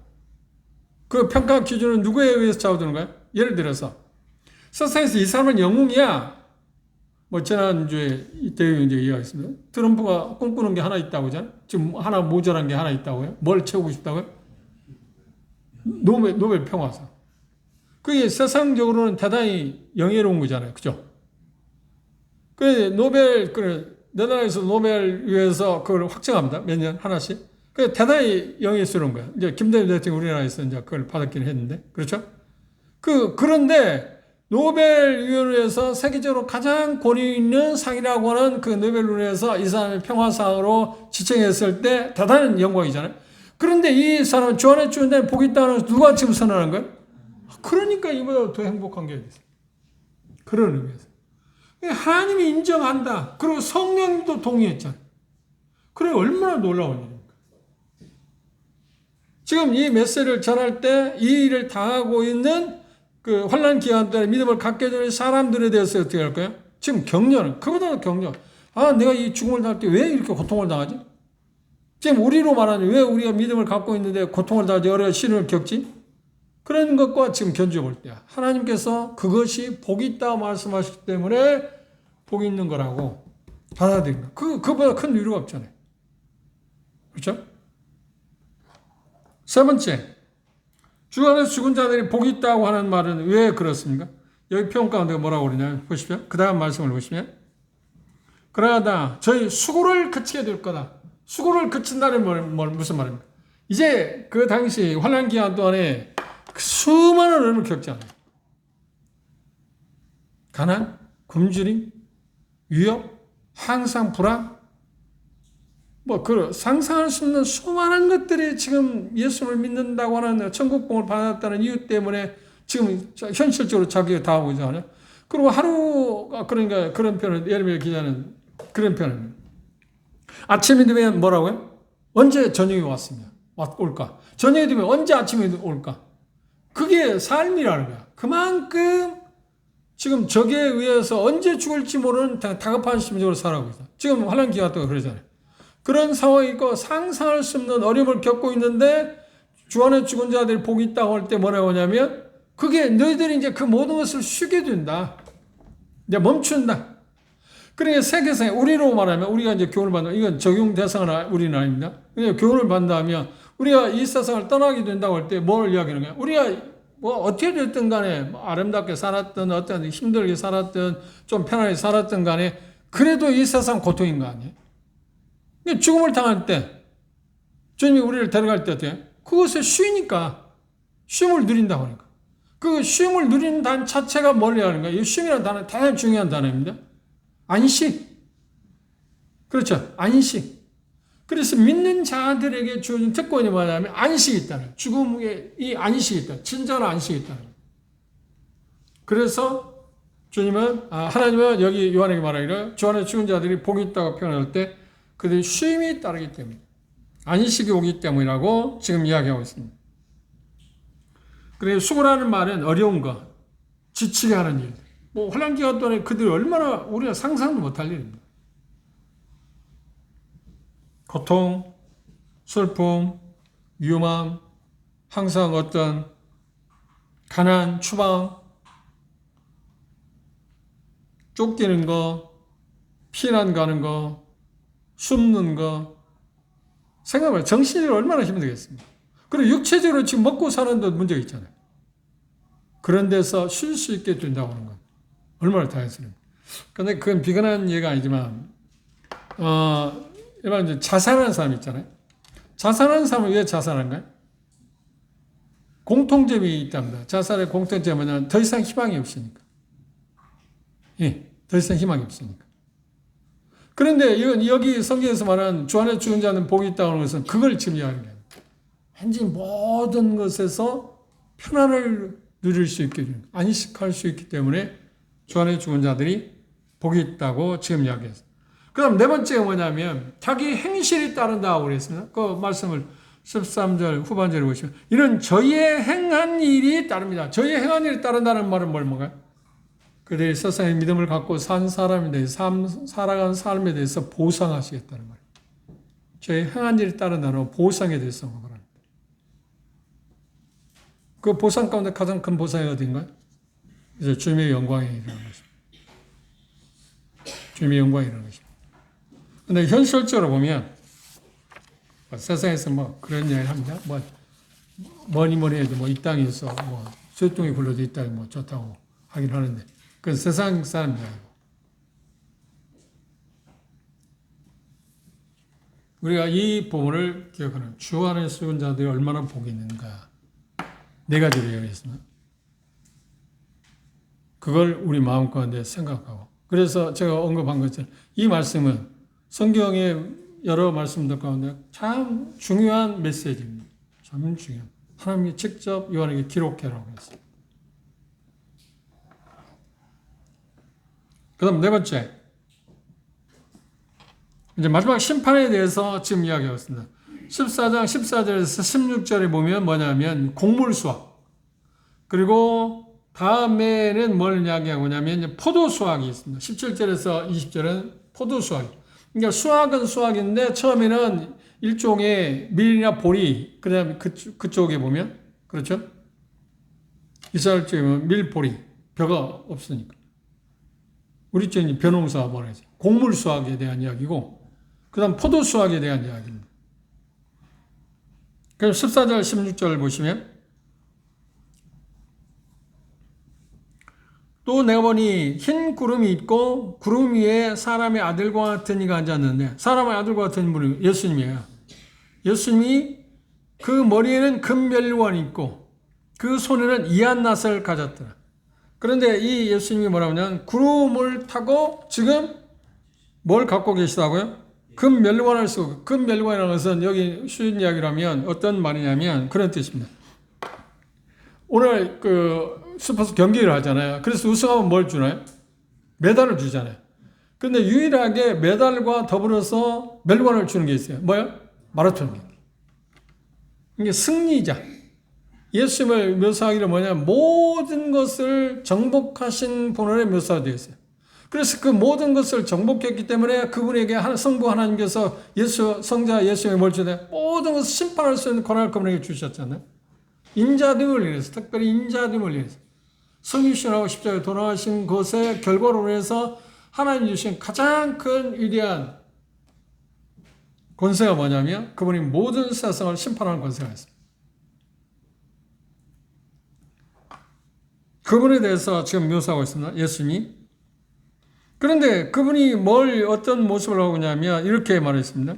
그 평가 기준은 누구에 의해서 잡아두는 거예요? 예를 들어서 세상에서 이 사람은 영웅이야. 뭐 지난주에 이때 이제 이야기했습니다. 트럼프가 꿈꾸는 게 하나 있다고 하잖아요. 지금 하나 모자란 게 하나 있다고요. 뭘 채우고 싶다고요? 노벨 평화상. 그게 세상적으로는 대단히 영예로운 거잖아요. 그죠? 네덜란드에서 노벨 위해서 그걸 확정합니다. 몇 년 하나씩. 그 대단히 영예스러운 거야. 이제 김대중 대통령이 우리나라에서 이제 그걸 받았긴 했는데. 그렇죠? 그런데 노벨위원회에서 세계적으로 가장 권위 있는 상이라고 하는 그 노벨위원회에서 이 사람의 평화상으로 지정했을 때 대단한 영광이잖아요. 그런데 이 사람은 주 안에 죽은 자는 복이 있다는 것을 누가 지금 선언하는 거예요? 그러니까 이보다 더 행복한 게 어디 있어요? 그런 의미에서. 하나님이 인정한다. 그리고 성령님도 동의했잖아요. 그래 얼마나 놀라운 일입니까? 지금 이 메시지를 전할 때 이 일을 당하고 있는 그 환난 기간 동안에 믿음을 갖게 되는 사람들에 대해서 어떻게 할까요? 지금 격려는 그보다 격려. 내가 이 죽음을 당할 때 왜 이렇게 고통을 당하지? 지금 우리로 말하면 왜 우리가 믿음을 갖고 있는데 고통을 당하지, 여러 시련을 겪지? 그런 것과 지금 견주어 볼 때야. 하나님께서 그것이 복이 있다고 말씀하셨기 때문에 복이 있는 거라고 받아들인다. 그보다 큰 위로가 없잖아요. 그렇죠? 세 번째. 주 안에서 죽은 자들이 복이 있다고 하는 말은 왜 그렇습니까? 여기 표현 가운데 뭐라고 그러냐 보십시오. 그 다음 말씀을 보시면 그러다 저희 수고를 그치게 될 거다. 수고를 그친다는 무슨 말입니까? 이제 그 당시 환난 기간 동안에 수많은 어려움을 겪잖아요. 가난, 굶주림, 위협, 항상 불안, 상상할 수 없는 수많은 것들이 지금 예수를 믿는다고 하는 천국복을 받았다는 이유 때문에 지금 현실적으로 자기가 당하고 있잖아요. 그리고 하루가, 그러니까 그런 표현을, 예레미야 기자는 그런 표현을. 아침이 되면 뭐라고요? 언제 저녁이 올까? 저녁이 되면 언제 아침이 올까? 그게 삶이라는 거야. 그만큼 지금 적에 의해서 언제 죽을지 모르는 다급한 심정으로 살아가고 있어. 지금 환난 기간 동안 그러잖아요. 그런 상황이 있고 상상할 수 없는 어려움을 겪고 있는데 주 안에 죽은 자들이 복이 있다고 할 때 뭐라고 하냐면 그게 너희들이 이제 그 모든 것을 쉬게 된다. 이제 멈춘다. 그러니까 세계상에 우리로 말하면 우리가 이제 교훈을 받는 이건 적용 대상은 우리는 아닙니다. 그냥 교훈을 받는다면 우리가 이 세상을 떠나게 된다고 할 때 뭘 이야기하는 거야? 우리가 어떻게 됐든 간에 아름답게 살았든 어떤 힘들게 살았든 좀 편하게 살았든 간에 그래도 이 세상 고통인 거 아니에요? 죽음을 당할 때 주님이 우리를 데려갈 때 어때요? 그것에 쉬니까 쉼을 누린다고 하니까 그 쉼을 누리는 단 자체가 뭘 하는 거예요? 이 쉼이라는 단어는 대단히 중요한 단어입니다. 안식. 그렇죠. 안식. 그래서 믿는 자들에게 주어진 특권이 뭐냐면 안식이 있다는 거예요. 죽음에 이 안식이 있다. 진정한 안식이 있다는 거예요. 그래서 주님은 하나님은 여기 요한에게 말하기를 주 안에 죽은 자들이 복이 있다고 표현할 때 그들이 쉼이 따르기 때문에 안식이 오기 때문이라고 지금 이야기하고 있습니다. 그래서 수고라는 말은 어려운 것, 지치게 하는 일. 환난 기간 동안에 그들이 얼마나 우리가 상상도 못할 일입니다. 고통, 슬픔, 위험함, 항상 어떤 가난, 추방, 쫓기는 거, 피난 가는 거, 숨는 거, 생각해봐요. 정신이 얼마나 힘들겠습니까? 그리고 육체적으로 지금 먹고 사는 데 문제가 있잖아요. 그런 데서 쉴 수 있게 된다고 하는 건 얼마나 다행스럽습니까? 근데 그건 비근한 예가 아니지만, 일반 자살하는 사람 있잖아요. 자살하는 사람은 왜 자살한가요? 공통점이 있답니다. 자살의 공통점은 뭐냐면 더 이상 희망이 없으니까. 예, 더 이상 희망이 없으니까. 그런데 이건 여기 성경에서 말하는 주 안에 죽은 자는 복이 있다고 하는 것은 그걸 지금 이야기하는 거예요. 왠지 모든 것에서 편안을 누릴 수 있게, 안식할 수 있기 때문에 주 안에 죽은 자들이 복이 있다고 지금 이야기했어요. 그 다음 네 번째가 뭐냐면 자기 행실이 따른다고 그랬습니다. 그 말씀을 13절 후반절에 보시면 이런 저희의 행한 일이 따릅니다. 저희의 행한 일이 따른다는 말은 뭔가요? 그들이 세상의 믿음을 갖고 산 사람에 대해서 살아간 삶에 대해서 보상하시겠다는 말이에요. 저희 행한 일이 따른다는 보상에 대해서 말합니다. 그 보상 가운데 가장 큰 보상이 어딘가요? 이제 주님의 영광에 이르는 것입니다. 주님의 영광에 이르는 것입니다. 근데 현실적으로 보면 세상에서 뭐 그런 이야기를 합니다. 뭐니 해도 이 땅에서 소똥이 굴러도 이 땅이 좋다고 하긴 하는데 그건 세상 사람들이고 우리가 이 부분을 기억하는 주 안에 죽은 자들이 얼마나 복이 있는가 네 가지로 이야기했습니다. 그걸 우리 마음 가운데 생각하고 그래서 제가 언급한 것처럼 이 말씀은 성경의 여러 말씀들 가운데 참 중요한 메시지입니다. 참 중요한. 하나님이 직접 요한에게 기록해라고 했어요. 그 다음 네 번째. 이제 마지막 심판에 대해서 지금 이야기하고 있습니다. 14장 14절에서 16절에 보면 뭐냐면 곡물수확. 그리고 다음에는 뭘 이야기하고 있냐면 포도수확이 있습니다. 17절에서 20절은 포도수확. 그러니까 수확은 수확인데 처음에는 일종의 밀이나 보리, 그 다음에 그쪽에 보면, 그렇죠? 이스라엘 쪽에 보면 밀보리, 벼가 없으니까. 우리 쪽은 벼농사 뭐라 하지? 곡물 수확에 대한 이야기고, 그 다음 포도 수확에 대한 이야기입니다. 그럼 14절, 16절 보시면, 또 내가 보니 흰 구름이 있고 구름 위에 사람의 아들과 같은 이가 앉았는데 사람의 아들과 같은 분이 예수님이에요. 예수님이 그 머리에는 금면류관이 있고 그 손에는 이한낫을 가졌더라. 그런데 이 예수님이 뭐라고 하냐면 구름을 타고 지금 뭘 갖고 계시다고요? 금면류관을 쓰고 금면류관이라는 것은 여기 쉬운 이야기를 하면 어떤 말이냐면 그런 뜻입니다. 오늘 스포츠 경기를 하잖아요. 그래서 우승하면 뭘 주나요? 메달을 주잖아요. 근데 유일하게 메달과 더불어서 멜관을 주는 게 있어요. 뭐요? 마라톤 경기. 이게 승리자. 예수님을 묘사하기를 뭐냐면 모든 것을 정복하신 분으로 묘사가 되어 있어요. 그래서 그 모든 것을 정복했기 때문에 그분에게 성부 하나님께서 성자 예수님의 뭘 주나요? 모든 것을 심판할 수 있는 권한을 그분에게 주셨잖아요. 인자됨을 인해서, 특별히 인자됨을 인해서 성육신하고 십자가에 돌아가신 것의 결과로 해서 하나님 주신 가장 큰 위대한 권세가 뭐냐면 그분이 모든 세상을 심판하는 권세가 있습니다. 그분에 대해서 지금 묘사하고 있습니다. 예수님이. 그런데 그분이 어떤 모습을 하고 있냐면 이렇게 말했습니다.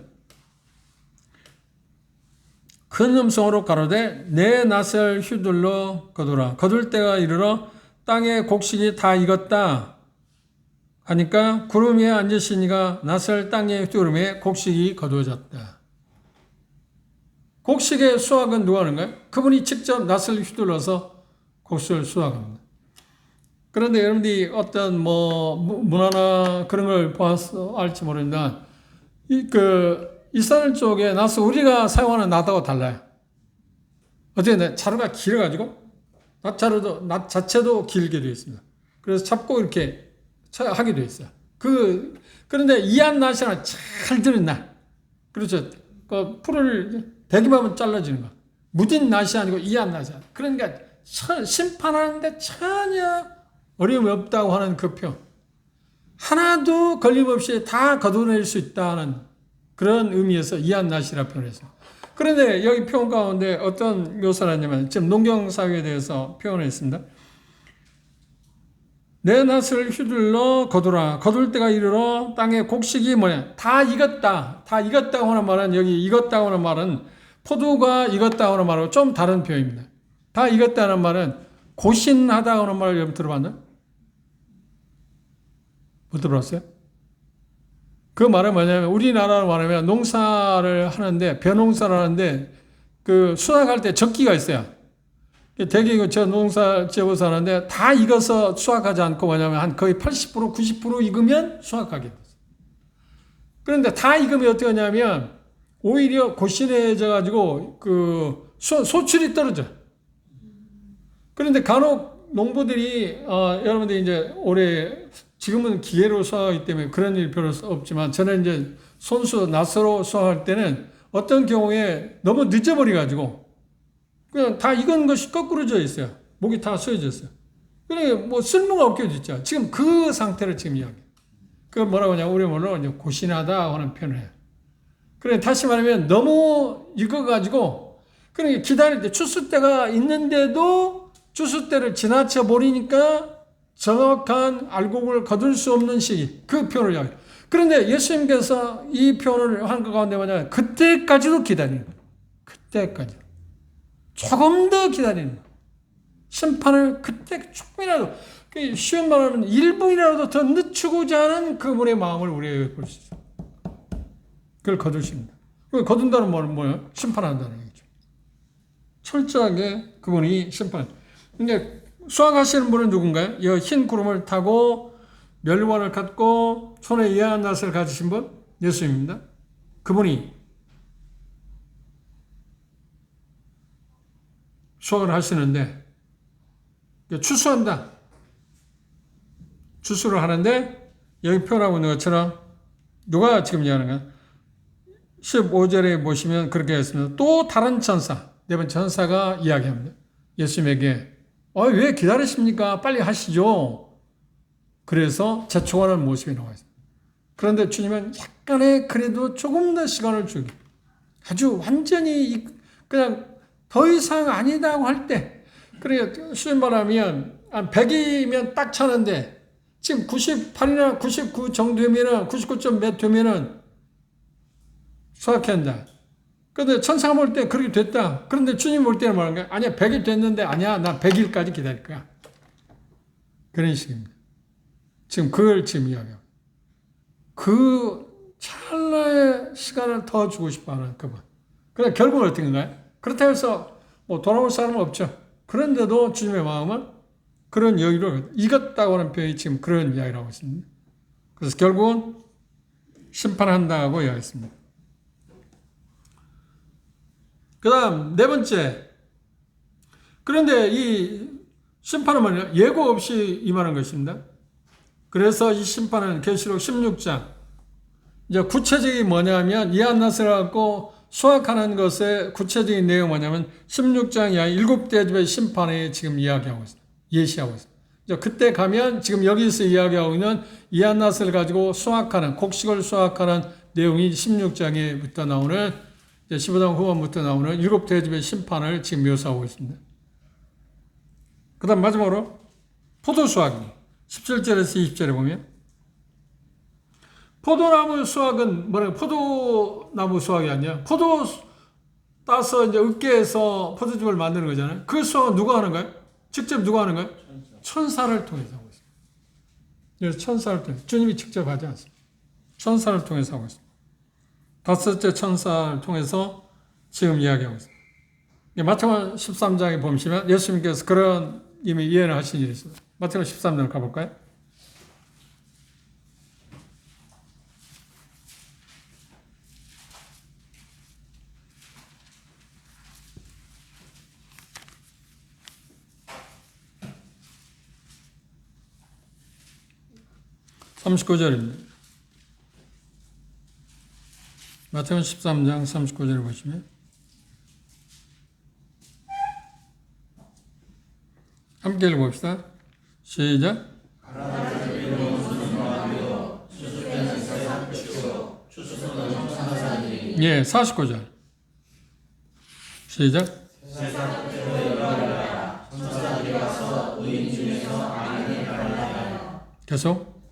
큰 음성으로 가로되 내 낫을 휘둘러 거두라. 거둘 때가 이르러 땅의 곡식이 다 익었다 하니까 구름 위에 앉으신 이가 낫을 땅에 휘두르매 곡식이 거두어졌다. 곡식의 수확은 누가 하는가요? 그분이 직접 낫을 휘둘러서 곡식을 수확합니다. 그런데 여러분들이 어떤 문화나 그런 걸 봐서 알지 모르지만 이스라엘 쪽에 낫은 우리가 사용하는 낫하고 달라요. 어떻게 자루가 길어가지고 낫 자체도 길게 되어 있습니다. 그래서 잡고 이렇게 하게 되어 있어요. 그런데 이한 낫이나 잘 들은 낫. 그렇죠. 그 풀을 대기만 잘라지는 거. 무딘 낫이 아니고 이한 낫이야. 그러니까 심판하는데 전혀 어려움이 없다고 하는 그 표. 하나도 걸림없이 다 거둬낼 수 있다는 그런 의미에서 이한낫이라 표현했어요. 그런데 여기 표현 가운데 어떤 묘사를 하냐면 지금 농경사회에 대해서 표현을 했습니다. 내 낫을 휘둘러 거두라. 거둘 때가 이르러 땅의 곡식이 뭐냐? 다 익었다. 다 익었다고 하는 말은 여기 익었다고 하는 말은 포도가 익었다고 하는 말하고 좀 다른 표현입니다. 다 익었다는 말은 고신하다고 하는 말을 여러분 들어봤나요? 못 들어봤어요? 그 말은 뭐냐면 우리나라로 말하면 농사를 하는데 벼농사를 하는데 그 수확할 때 적기가 있어요. 대개 저 농사 지어서 하는데 다 익어서 수확하지 않고 뭐냐면 한 거의 80% 90% 익으면 수확하게 됐어요. 그런데 다 익으면 어떻게 하냐면 오히려 고신해져 가지고 그 소출이 떨어져. 그런데 간혹 농부들이 여러분들이 이제 올해 지금은 기계로 수확하기 때문에 그런 일이 별로 없지만 저는 이제 손수 낫으로 수확할 때는 어떤 경우에 너무 늦어버려가지고 그냥 다 익은 것이 거꾸로 져 있어요. 목이 다 쏘여졌어요. 그러니까 뭐 쓸모가 없게 됐죠. 지금 그 상태를 지금 이야기해요. 그걸 뭐라고 하냐, 우리 말로 이제 고신하다 하는 표현을 해요. 그래, 다시 말하면 너무 익어가지고 그러니까 기다릴 때 추수 때가 있는데도 추수 때를 지나쳐 버리니까 정확한 알곡을 거둘 수 없는 시기, 그 표현을 이야기해요. 그런데 예수님께서 이 표현을 한 것 가운데 뭐냐면 그때까지도 기다리는 거예요. 그때까지. 조금 더 기다리는 거예요. 심판을 그때 조금이라도, 쉬운 말로 하면 1분이라도 더 늦추고자 하는 그분의 마음을 우리가 볼 수 있어요. 그걸 거두십니다. 그걸 거둔다는 말은 뭐예요? 심판한다는 얘기죠. 철저하게 그분이 심판. 근데 수확하시는 분은 누군가요? 이 흰 구름을 타고 멸관을 갖고 손에 이하한 낫을 가지신 분? 예수님입니다. 그분이 수확을 하시는데 추수한다. 추수를 하는데 여기 표현하고 있는 것처럼 누가 지금 이야기하는가? 15절에 보시면 그렇게 했습니다. 또 다른 천사, 네 번 천사가 이야기합니다. 예수님에게 왜 기다리십니까? 빨리 하시죠. 그래서 재촉하는 모습이 나와 있습니다. 그런데 주님은 약간의 그래도 조금 더 시간을 주기, 아주 완전히 그냥 더 이상 아니다고 할 때, 그래 쉬운 말하면 한 100이면 딱 차는데 지금 98이나 99 정도면은 99점 몇 되면은 수확해야 한다. 그런데 천사가 볼 때 그렇게 됐다. 그런데 주님 볼 때는 뭐라는 거야? 아니야, 100일 됐는데 아니야, 나 100일까지 기다릴 거야. 그런 식입니다. 지금 그걸 지금 이야기하고. 그 찰나의 시간을 더 주고 싶어 하는 그분. 그래, 결국은 어떻게 인가요? 그렇다고 해서 뭐 돌아올 사람은 없죠. 그런데도 주님의 마음은 그런 여유를 익었다고 하는 표현이 지금 그런 이야기를 하고 있습니다. 그래서 결국은 심판한다고 이야기했습니다. 그 다음, 네 번째. 그런데 이 심판은 뭐냐? 예고 없이 임하는 것입니다. 그래서 이 심판은 계시록 16장. 이제 구체적이 뭐냐면, 이한 낫을 갖고 수확하는 것의 구체적인 내용이 뭐냐면, 16장이 아니라 7대 집의 심판에 지금 이야기하고 있습니다. 예시하고 있습니다. 이제 그때 가면 지금 여기서 이야기하고 있는 이한 낫을 가지고 수확하는, 곡식을 수확하는 내용이 16장에부터 나오는 15장 후반부터 나오는 7대 집의 심판을 지금 묘사하고 있습니다. 그 다음 마지막으로 포도 수확이 17절에서 20절에 보면 포도나무 수확은 뭐냐, 포도나무 수확이 아니야. 포도 따서 이제 으깨서 포도즙을 만드는 거잖아요. 그 수확은 누가 하는 거예요? 직접 누가 하는 거예요? 천사를 통해서 하고 있습니다. 그래서 천사를 통해서, 주님이 직접 하지 않습니다. 천사를 통해서 하고 있습니다. 다섯째 천사를 통해서 지금 이야기하고 있습니다. 마태복음 13장에 보시면 예수님께서 그런 이미 예언을 하신 일이 있습니다. 마태복음 13장 가볼까요? (39절입니다) 마태복음 13장 39절을 보시면 함께 읽어봅시다. 시작. 예, 49절. 시작. 계속.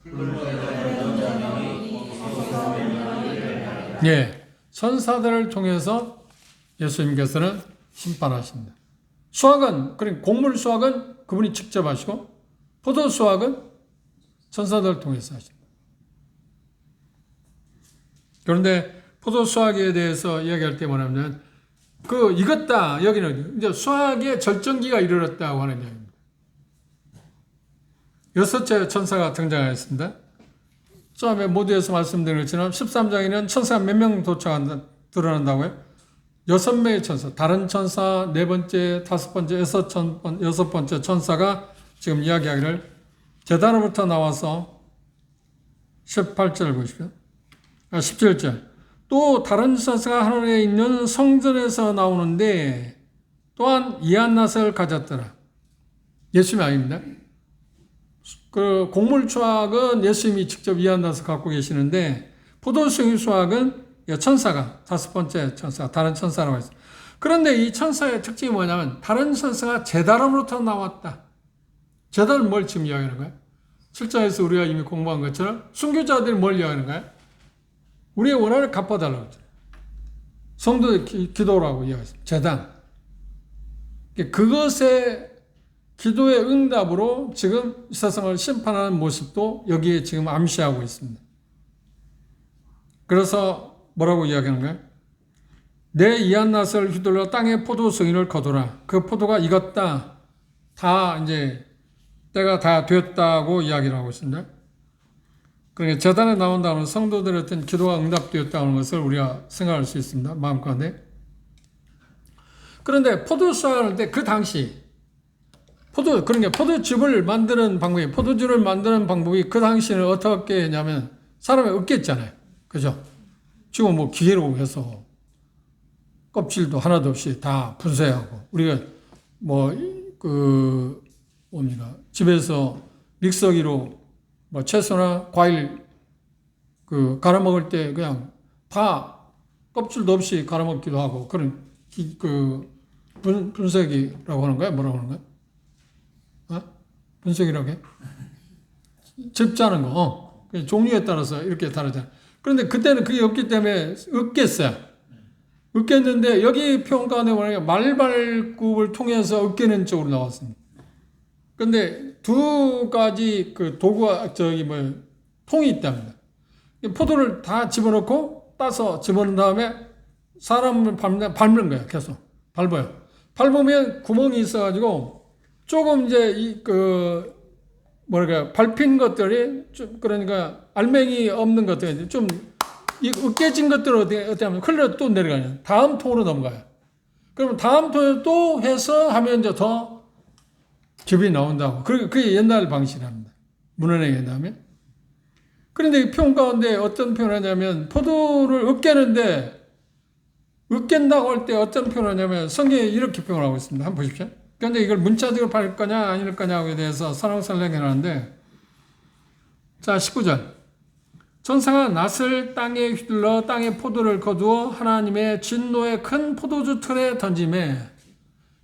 예, 천사들을 통해서 예수님께서는 심판하신다. 수확은, 그러니까 곡물 수확은 그분이 직접 하시고, 포도 수확은 천사들을 통해서 하신다. 그런데 포도 수확에 대해서 이야기할 때 뭐냐면, 익었다. 여기는 이제 수확의 절정기가 이르렀다고 하는 이야기입니다. 여섯째 천사가 등장하였습니다. 처음에 모두에서 말씀드린 것처럼 13장에는 천사가 몇 명 드러난다고요? 6명의 천사, 다른 천사, 네 번째, 다섯 번째, 여섯 번째 천사가 지금 이야기하기를 제단으로부터 나와서 18절 보십시오. 17절. 또 다른 천사가 하늘에 있는 성전에서 나오는데 또한 이한낫을 가졌더라. 예수님이 아닙니다. 그 곡물 수확은 예수님이 직접 이한낫을 갖고 계시는데 포도주 수확은 천사가, 다섯 번째 천사, 다른 천사라고 했어요. 그런데 이 천사의 특징이 뭐냐면 다른 천사가 제다름으로부터 나왔다. 제다는 뭘 지금 이야기하는 거예요? 7장에서 우리가 이미 공부한 것처럼 순교자들이 뭘 이야기하는 거예요? 우리의 원한을 갚아달라고 했죠. 성도의 기도라고 이야기했습니다. 제단. 그것의 기도의 응답으로 지금 이 세상을 심판하는 모습도 여기에 지금 암시하고 있습니다. 그래서 뭐라고 이야기하는 거예요? 내 이한낫을 휘둘러 땅에 포도 승인을 거두라. 그 포도가 익었다. 다 이제 때가 다 되었다고 이야기를 하고 있습니다. 그러니까 제단에 나온다는 성도들의 어떤 기도가 응답되었다는 것을 우리가 생각할 수 있습니다. 마음가운데. 그런데 포도 수확할 때 그 당시 그러니까 포도즙을 만드는 방법이 그 당시에는 어떻게 했냐면 사람이 없겠잖아요. 그죠? 지금 뭐 기계로 해서 껍질도 하나도 없이 다 분쇄하고 우리가 집에서 믹서기로 뭐 채소나 과일 갈아 먹을 때 그냥 다 껍질도 없이 갈아 먹기도 하고 그런 분쇄기라고 하는 거야? 뭐라고 하는 거야? 분쇄기라고 해? 즙 짜는 거. 종류에 따라서 이렇게 다르잖아. 그런데 그때는 그게 없기 때문에 으깼어요. 으깼는데 여기 표현 가운데 뭐냐면 말발굽을 통해서 으깨는 쪽으로 나왔습니다. 근데 두 가지 도구가 통이 있답니다. 포도를 다 집어넣고 따서 집어넣은 다음에 사람을 밟는 거예요. 계속 밟아요. 밟으면 구멍이 있어가지고 조금 이제 밟힌 것들이 좀 그러니까 알맹이 없는 것들이 좀 으깨진 것들을 어떻게 하면 흘러 또 내려가요. 다음 통으로 넘어가요. 그러면 다음 통에 또 해서 하면 이제 더 즙이 나온다고. 그게 옛날 방식이랍니다. 문헌에 의하면. 그런데 이 표현 가운데 어떤 표현을 하냐면 포도를 으깬다고 할 때 어떤 표현을 하냐면 성경에 이렇게 표현하고 있습니다. 한번 보십시오. 그런데 이걸 문자적으로 받을 거냐 아닐 거냐에 대해서 설명해 놨는데 자 19절 천사가 낫을 땅에 휘둘러 땅에 포도를 거두어 하나님의 진노의 큰 포도주 틀에 던짐에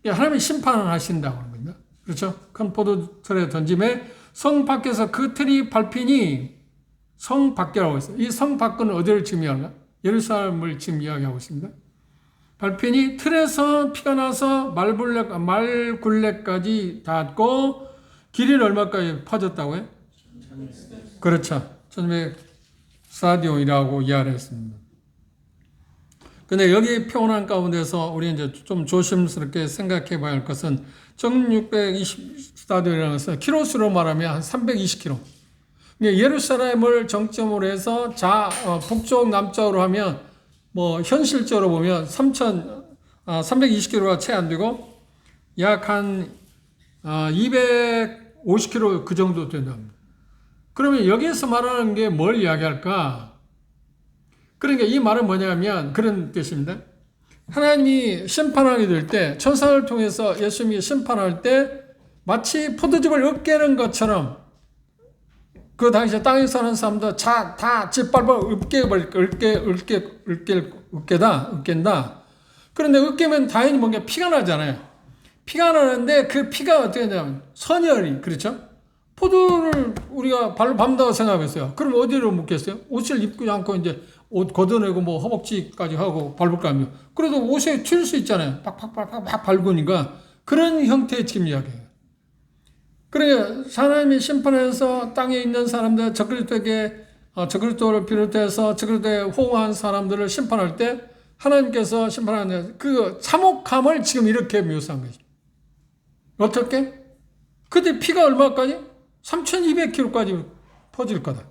하나님이 심판을 하신다고 하는 겁니다. 그렇죠? 큰 포도주 틀에 던짐에 성 밖에서 그 틀이 밟히니 성 밖이라고 했어요. 이 성 밖은 어디를 지금 이야기하나? 예루살렘을 지금 이야기하고 있습니다. 밟히니 틀에서 피가 나서 말굴레까지 닿았고 길이는 얼마까지 퍼졌다고요? 그렇죠. 1100사디온이라고 이야기를 했습니다. 근데 여기 표현한 가운데서 우리 이제 좀 조심스럽게 생각해 봐야 할 것은 1620스타디온이라는 것은 키로수로 말하면 한 320km. 예루살렘을 정점으로 해서 북쪽 남쪽으로 하면 현실적으로 보면 320km가 채 안 되고 약 한 250km 그 정도 된답니다. 그러면 여기에서 말하는 게 뭘 이야기할까? 그러니까 이 말은 뭐냐면 그런 뜻입니다. 하나님이 심판하게 될 때 천사를 통해서 예수님이 심판할 때 마치 포도즙을 으깨는 것처럼 그 당시에 땅에 사는 사람들 다 짓밟아 으깨버릴 으깬다. 그런데 으깨면 당연히 뭔가 피가 나잖아요. 피가 나는데 그 피가 어떻게 되냐면 선열이, 그렇죠? 포도를 우리가 발로 밟는다고 생각했어요. 그럼 어디로 묻겠어요? 옷을 입지 않고 이제 옷 걷어내고 뭐 허벅지까지 하고 밟을 거 아니에요. 그래도 옷에 튈 수 있잖아요. 팍팍팍팍 밟으니까 그런 형태의 지금 이야기예요. 그러니까 하나님이 심판해서 땅에 있는 사람들, 저그리스도를 비롯해서 저그리스도에 호응한 사람들을 심판할 때 하나님께서 심판하는 그 참혹함을 지금 이렇게 묘사한 거죠. 어떻게? 그때 피가 얼마까지? 3,200km까지 퍼질 거다.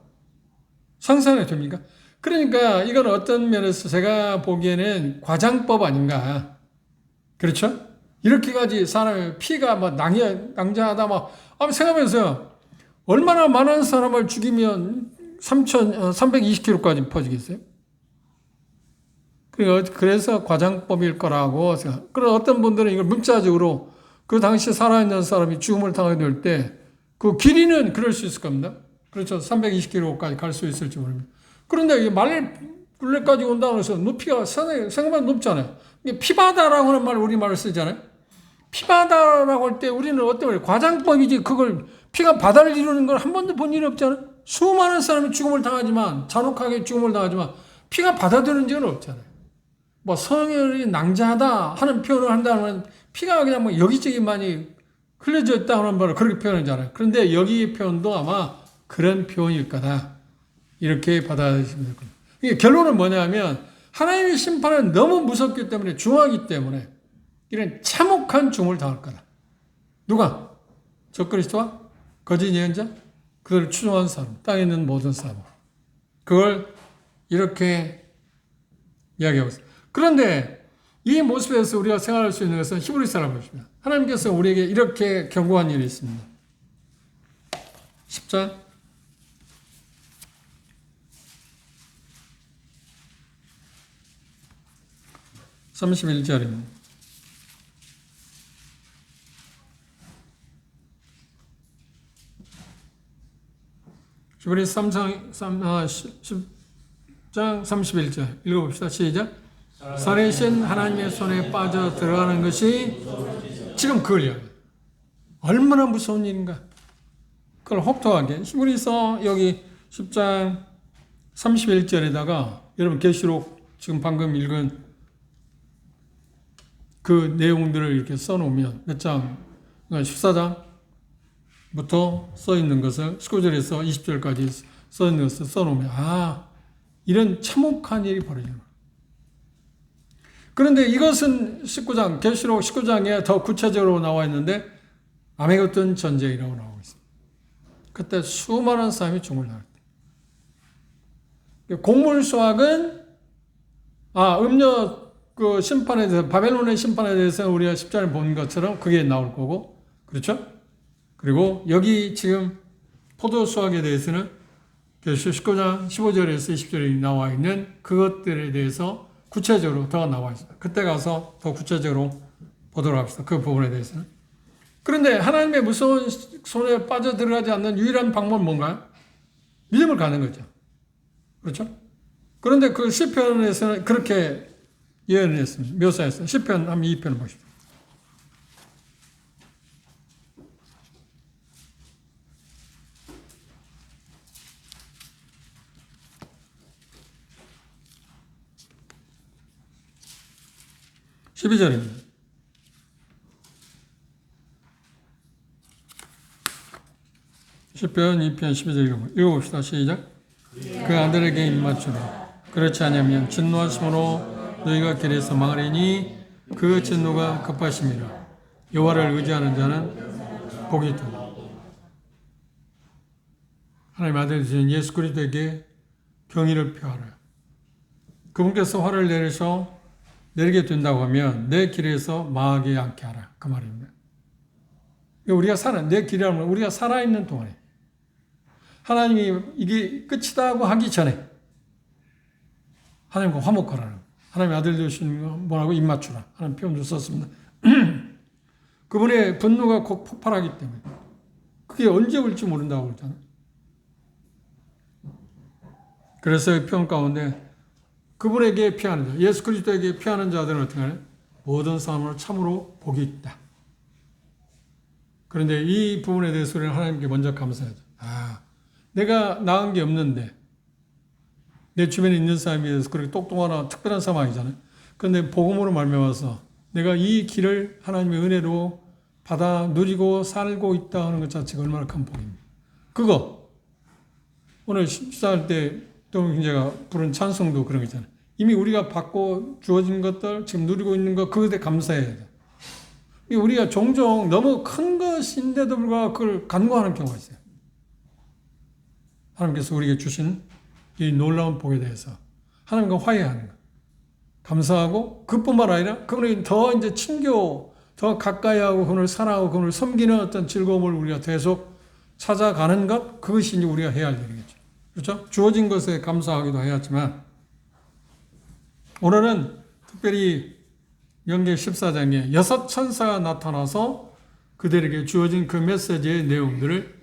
상상이 됩니까? 그러니까 이건 어떤 면에서 제가 보기에는 과장법 아닌가. 그렇죠? 이렇게까지 사람의 피가 막 낭자하다 막 생각하면서요. 얼마나 많은 사람을 죽이면 320km까지 퍼지겠어요? 그래서 과장법일 거라고 생각. 그런 어떤 분들은 이걸 문자적으로 그 당시 살아있는 사람이 죽음을 당하게 될 때 그 길이는 그럴 수 있을 겁니다. 그렇죠. 320km까지 갈 수 있을지 모릅니다. 그런데 이 말굴레까지 온다고 해서 높이가 생각보다 높잖아요. 피바다라고 하는 말 우리말을 쓰잖아요. 피바다라고 할 때 우리는 어떤 말이에요? 과장법이지. 그걸 피가 바다를 이루는 걸 한 번도 본 일이 없잖아요. 수많은 사람이 죽음을 당하지만, 잔혹하게 죽음을 당하지만 피가 받아들인 적은 없잖아요. 뭐 성혈이 낭자하다 하는 표현을 한다면 피가 그냥 뭐 여기저기 많이 흘려져 있다 하는 말을 그렇게 표현하잖아요. 그런데 여기 표현도 아마 그런 표현일 거다. 이렇게 받아들이시면 될 겁니다. 이게 결론은 뭐냐면 하나님의 심판은 너무 무섭기 때문에 중하기 때문에 이런 참혹한 죽음을 당할 거다. 누가? 적그리스도와 거짓 예언자, 그들을 추종한 사람, 땅에 있는 모든 사람. 그걸 이렇게 이야기하고 있습니다. 그런데 이 모습에서 우리가 생각할 수 있는 것은 히브리서를 보십니다. 하나님께서 우리에게 이렇게 경고한 일이 있습니다. 10장 31절입니다. 히브리서 10장 31절 읽어봅시다. 시작. 살아계신 하나님의 손에 빠져 들어가는 것이 지금 그걸 이야기해요. 얼마나 무서운 일인가. 그걸 혹독하게 히브리서 여기 10장 31절에다가 여러분 계시록 지금 방금 읽은 그 내용들을 이렇게 써놓으면 몇 장, 14장부터 써있는 것을 19절에서 20절까지 써있는 것을 써놓으면 이런 참혹한 일이 벌어지는 거예요. 그런데 이것은 19장, 계시록 19장에 더 구체적으로 나와 있는데 아메게돈 전쟁이라고 나오고 있습니다. 그때 수많은 사람이 죽음을 당할 때. 곡물수확은 음녀 그 심판에 대해서 바벨론의 심판에 대해서 우리가 10장을 본 것처럼 그게 나올 거고, 그렇죠? 그리고 여기 지금 포도 수확에 대해서는 계시록 19장 15절에서 20절이 나와 있는 그것들에 대해서 구체적으로 더 나와 있습니다. 그때 가서 더 구체적으로 보도록 합시다. 그 부분에 대해서는. 그런데 하나님의 무서운 손에 빠져들어가지 않는 유일한 방법은 뭔가요? 믿음을 가는 거죠. 그렇죠? 그런데 그 시편에서는 그렇게 예언을 했습니다. 묘사했어요. 시편 한번 2편을 보십시오. (12절입니다) 시편 2편 12절 읽어봅시다. 시작. 그 아들에게 입맞추라. 그렇지 않으면 진노하심으로 너희가 길에서 망하리니 그 진노가 급하심이라. 여호와를 의지하는 자는 복이 있다. 하나님 아들 되신 예수 그리스도에게 경의를 표하라. 그분께서 화를 내리게 된다고 하면 내 길에서 망하게 않게 하라. 그 말입니다. 우리가 내 길이라는 건 우리가 살아있는 동안에 하나님이 이게 끝이다 하고 하기 전에 하나님과 화목하라는, 하나님의 아들 되신 분하고 입맞추라 하는 표현도 썼습니다. 그분의 분노가 곧 폭발하기 때문에 그게 언제 올지 모른다고 그러잖아요. 그래서 이 표현 가운데 그분에게 피하는 자, 예수 그리스도에게 피하는 자들은 어떻게 하냐? 모든 사람으로 참으로 복이 있다. 그런데 이 부분에 대해서 우리는 하나님께 먼저 감사하죠. 내가 나은 게 없는데 내 주변에 있는 사람에 대해서 그렇게 똑똑하나 특별한 상황이잖아요. 그런데 복음으로 말미암아서 내가 이 길을 하나님의 은혜로 받아 누리고 살고 있다 하는 것 자체가 얼마나 큰 복입니다. 그거 오늘 식사할 때 동경제가 부른 찬송도 그런 거 있잖아요. 이미 우리가 받고 주어진 것들 지금 누리고 있는 것 그것에 감사해야 돼. 우리가 종종 너무 큰 것인데도 불구하고 그걸 간과하는 경우가 있어요. 하나님께서 우리에게 주신 이 놀라운 복에 대해서 하나님과 화해하는 것. 감사하고 그뿐만 아니라 그분에게 더 이제 친교, 더 가까이 하고 그분을 사랑하고 그분을 섬기는 어떤 즐거움을 우리가 계속 찾아가는 것, 그것이 이제 우리가 해야 할 일이겠죠. 그렇죠? 주어진 것에 감사하기도 해야지만 오늘은 특별히 연계 14장에 6 천사가 나타나서 그들에게 주어진 그 메시지의 내용들을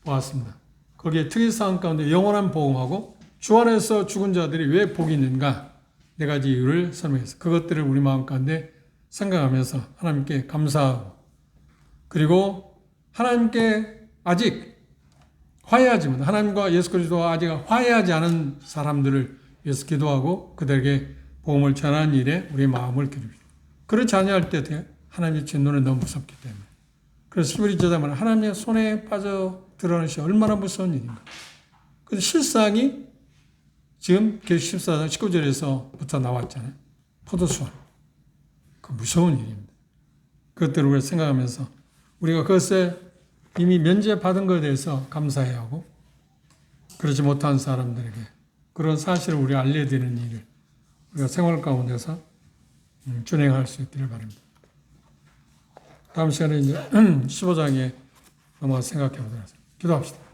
보았습니다. 거기에 특이사항 가운데 영원한 복음하고 주 안에서 죽은 자들이 왜 복이 있는가 4가지 이유를 설명했어요. 그것들을 우리 마음 가운데 생각하면서 하나님께 감사하고 그리고 하나님께 아직 화해하지 못한 하나님과 예수 그리스도와 아직 화해하지 않은 사람들을 위해서 기도하고 그들에게 복음을 전하는 일에 우리의 마음을 기울입니다. 그렇지 아니할 때 하나님의 진노는 너무 무섭기 때문에 그래서 히브리 저자는 하나님의 손에 빠져 들어가는 것이 얼마나 무서운 일인가. 그래서 실상이 지금 계시 14장 19절에서부터 나왔잖아요. 포도수원. 그 무서운 일입니다. 그것들을 우리가 생각하면서 우리가 그것에 이미 면제받은 것에 대해서 감사해야 하고 그렇지 못한 사람들에게 그런 사실을 우리가 알려드리는 일을 우리가 생활 가운데서 준행할 수 있기를 바랍니다. 다음 시간에 이제 15장에 넘어가 생각해 보도록 하겠습니다. 기도합시다.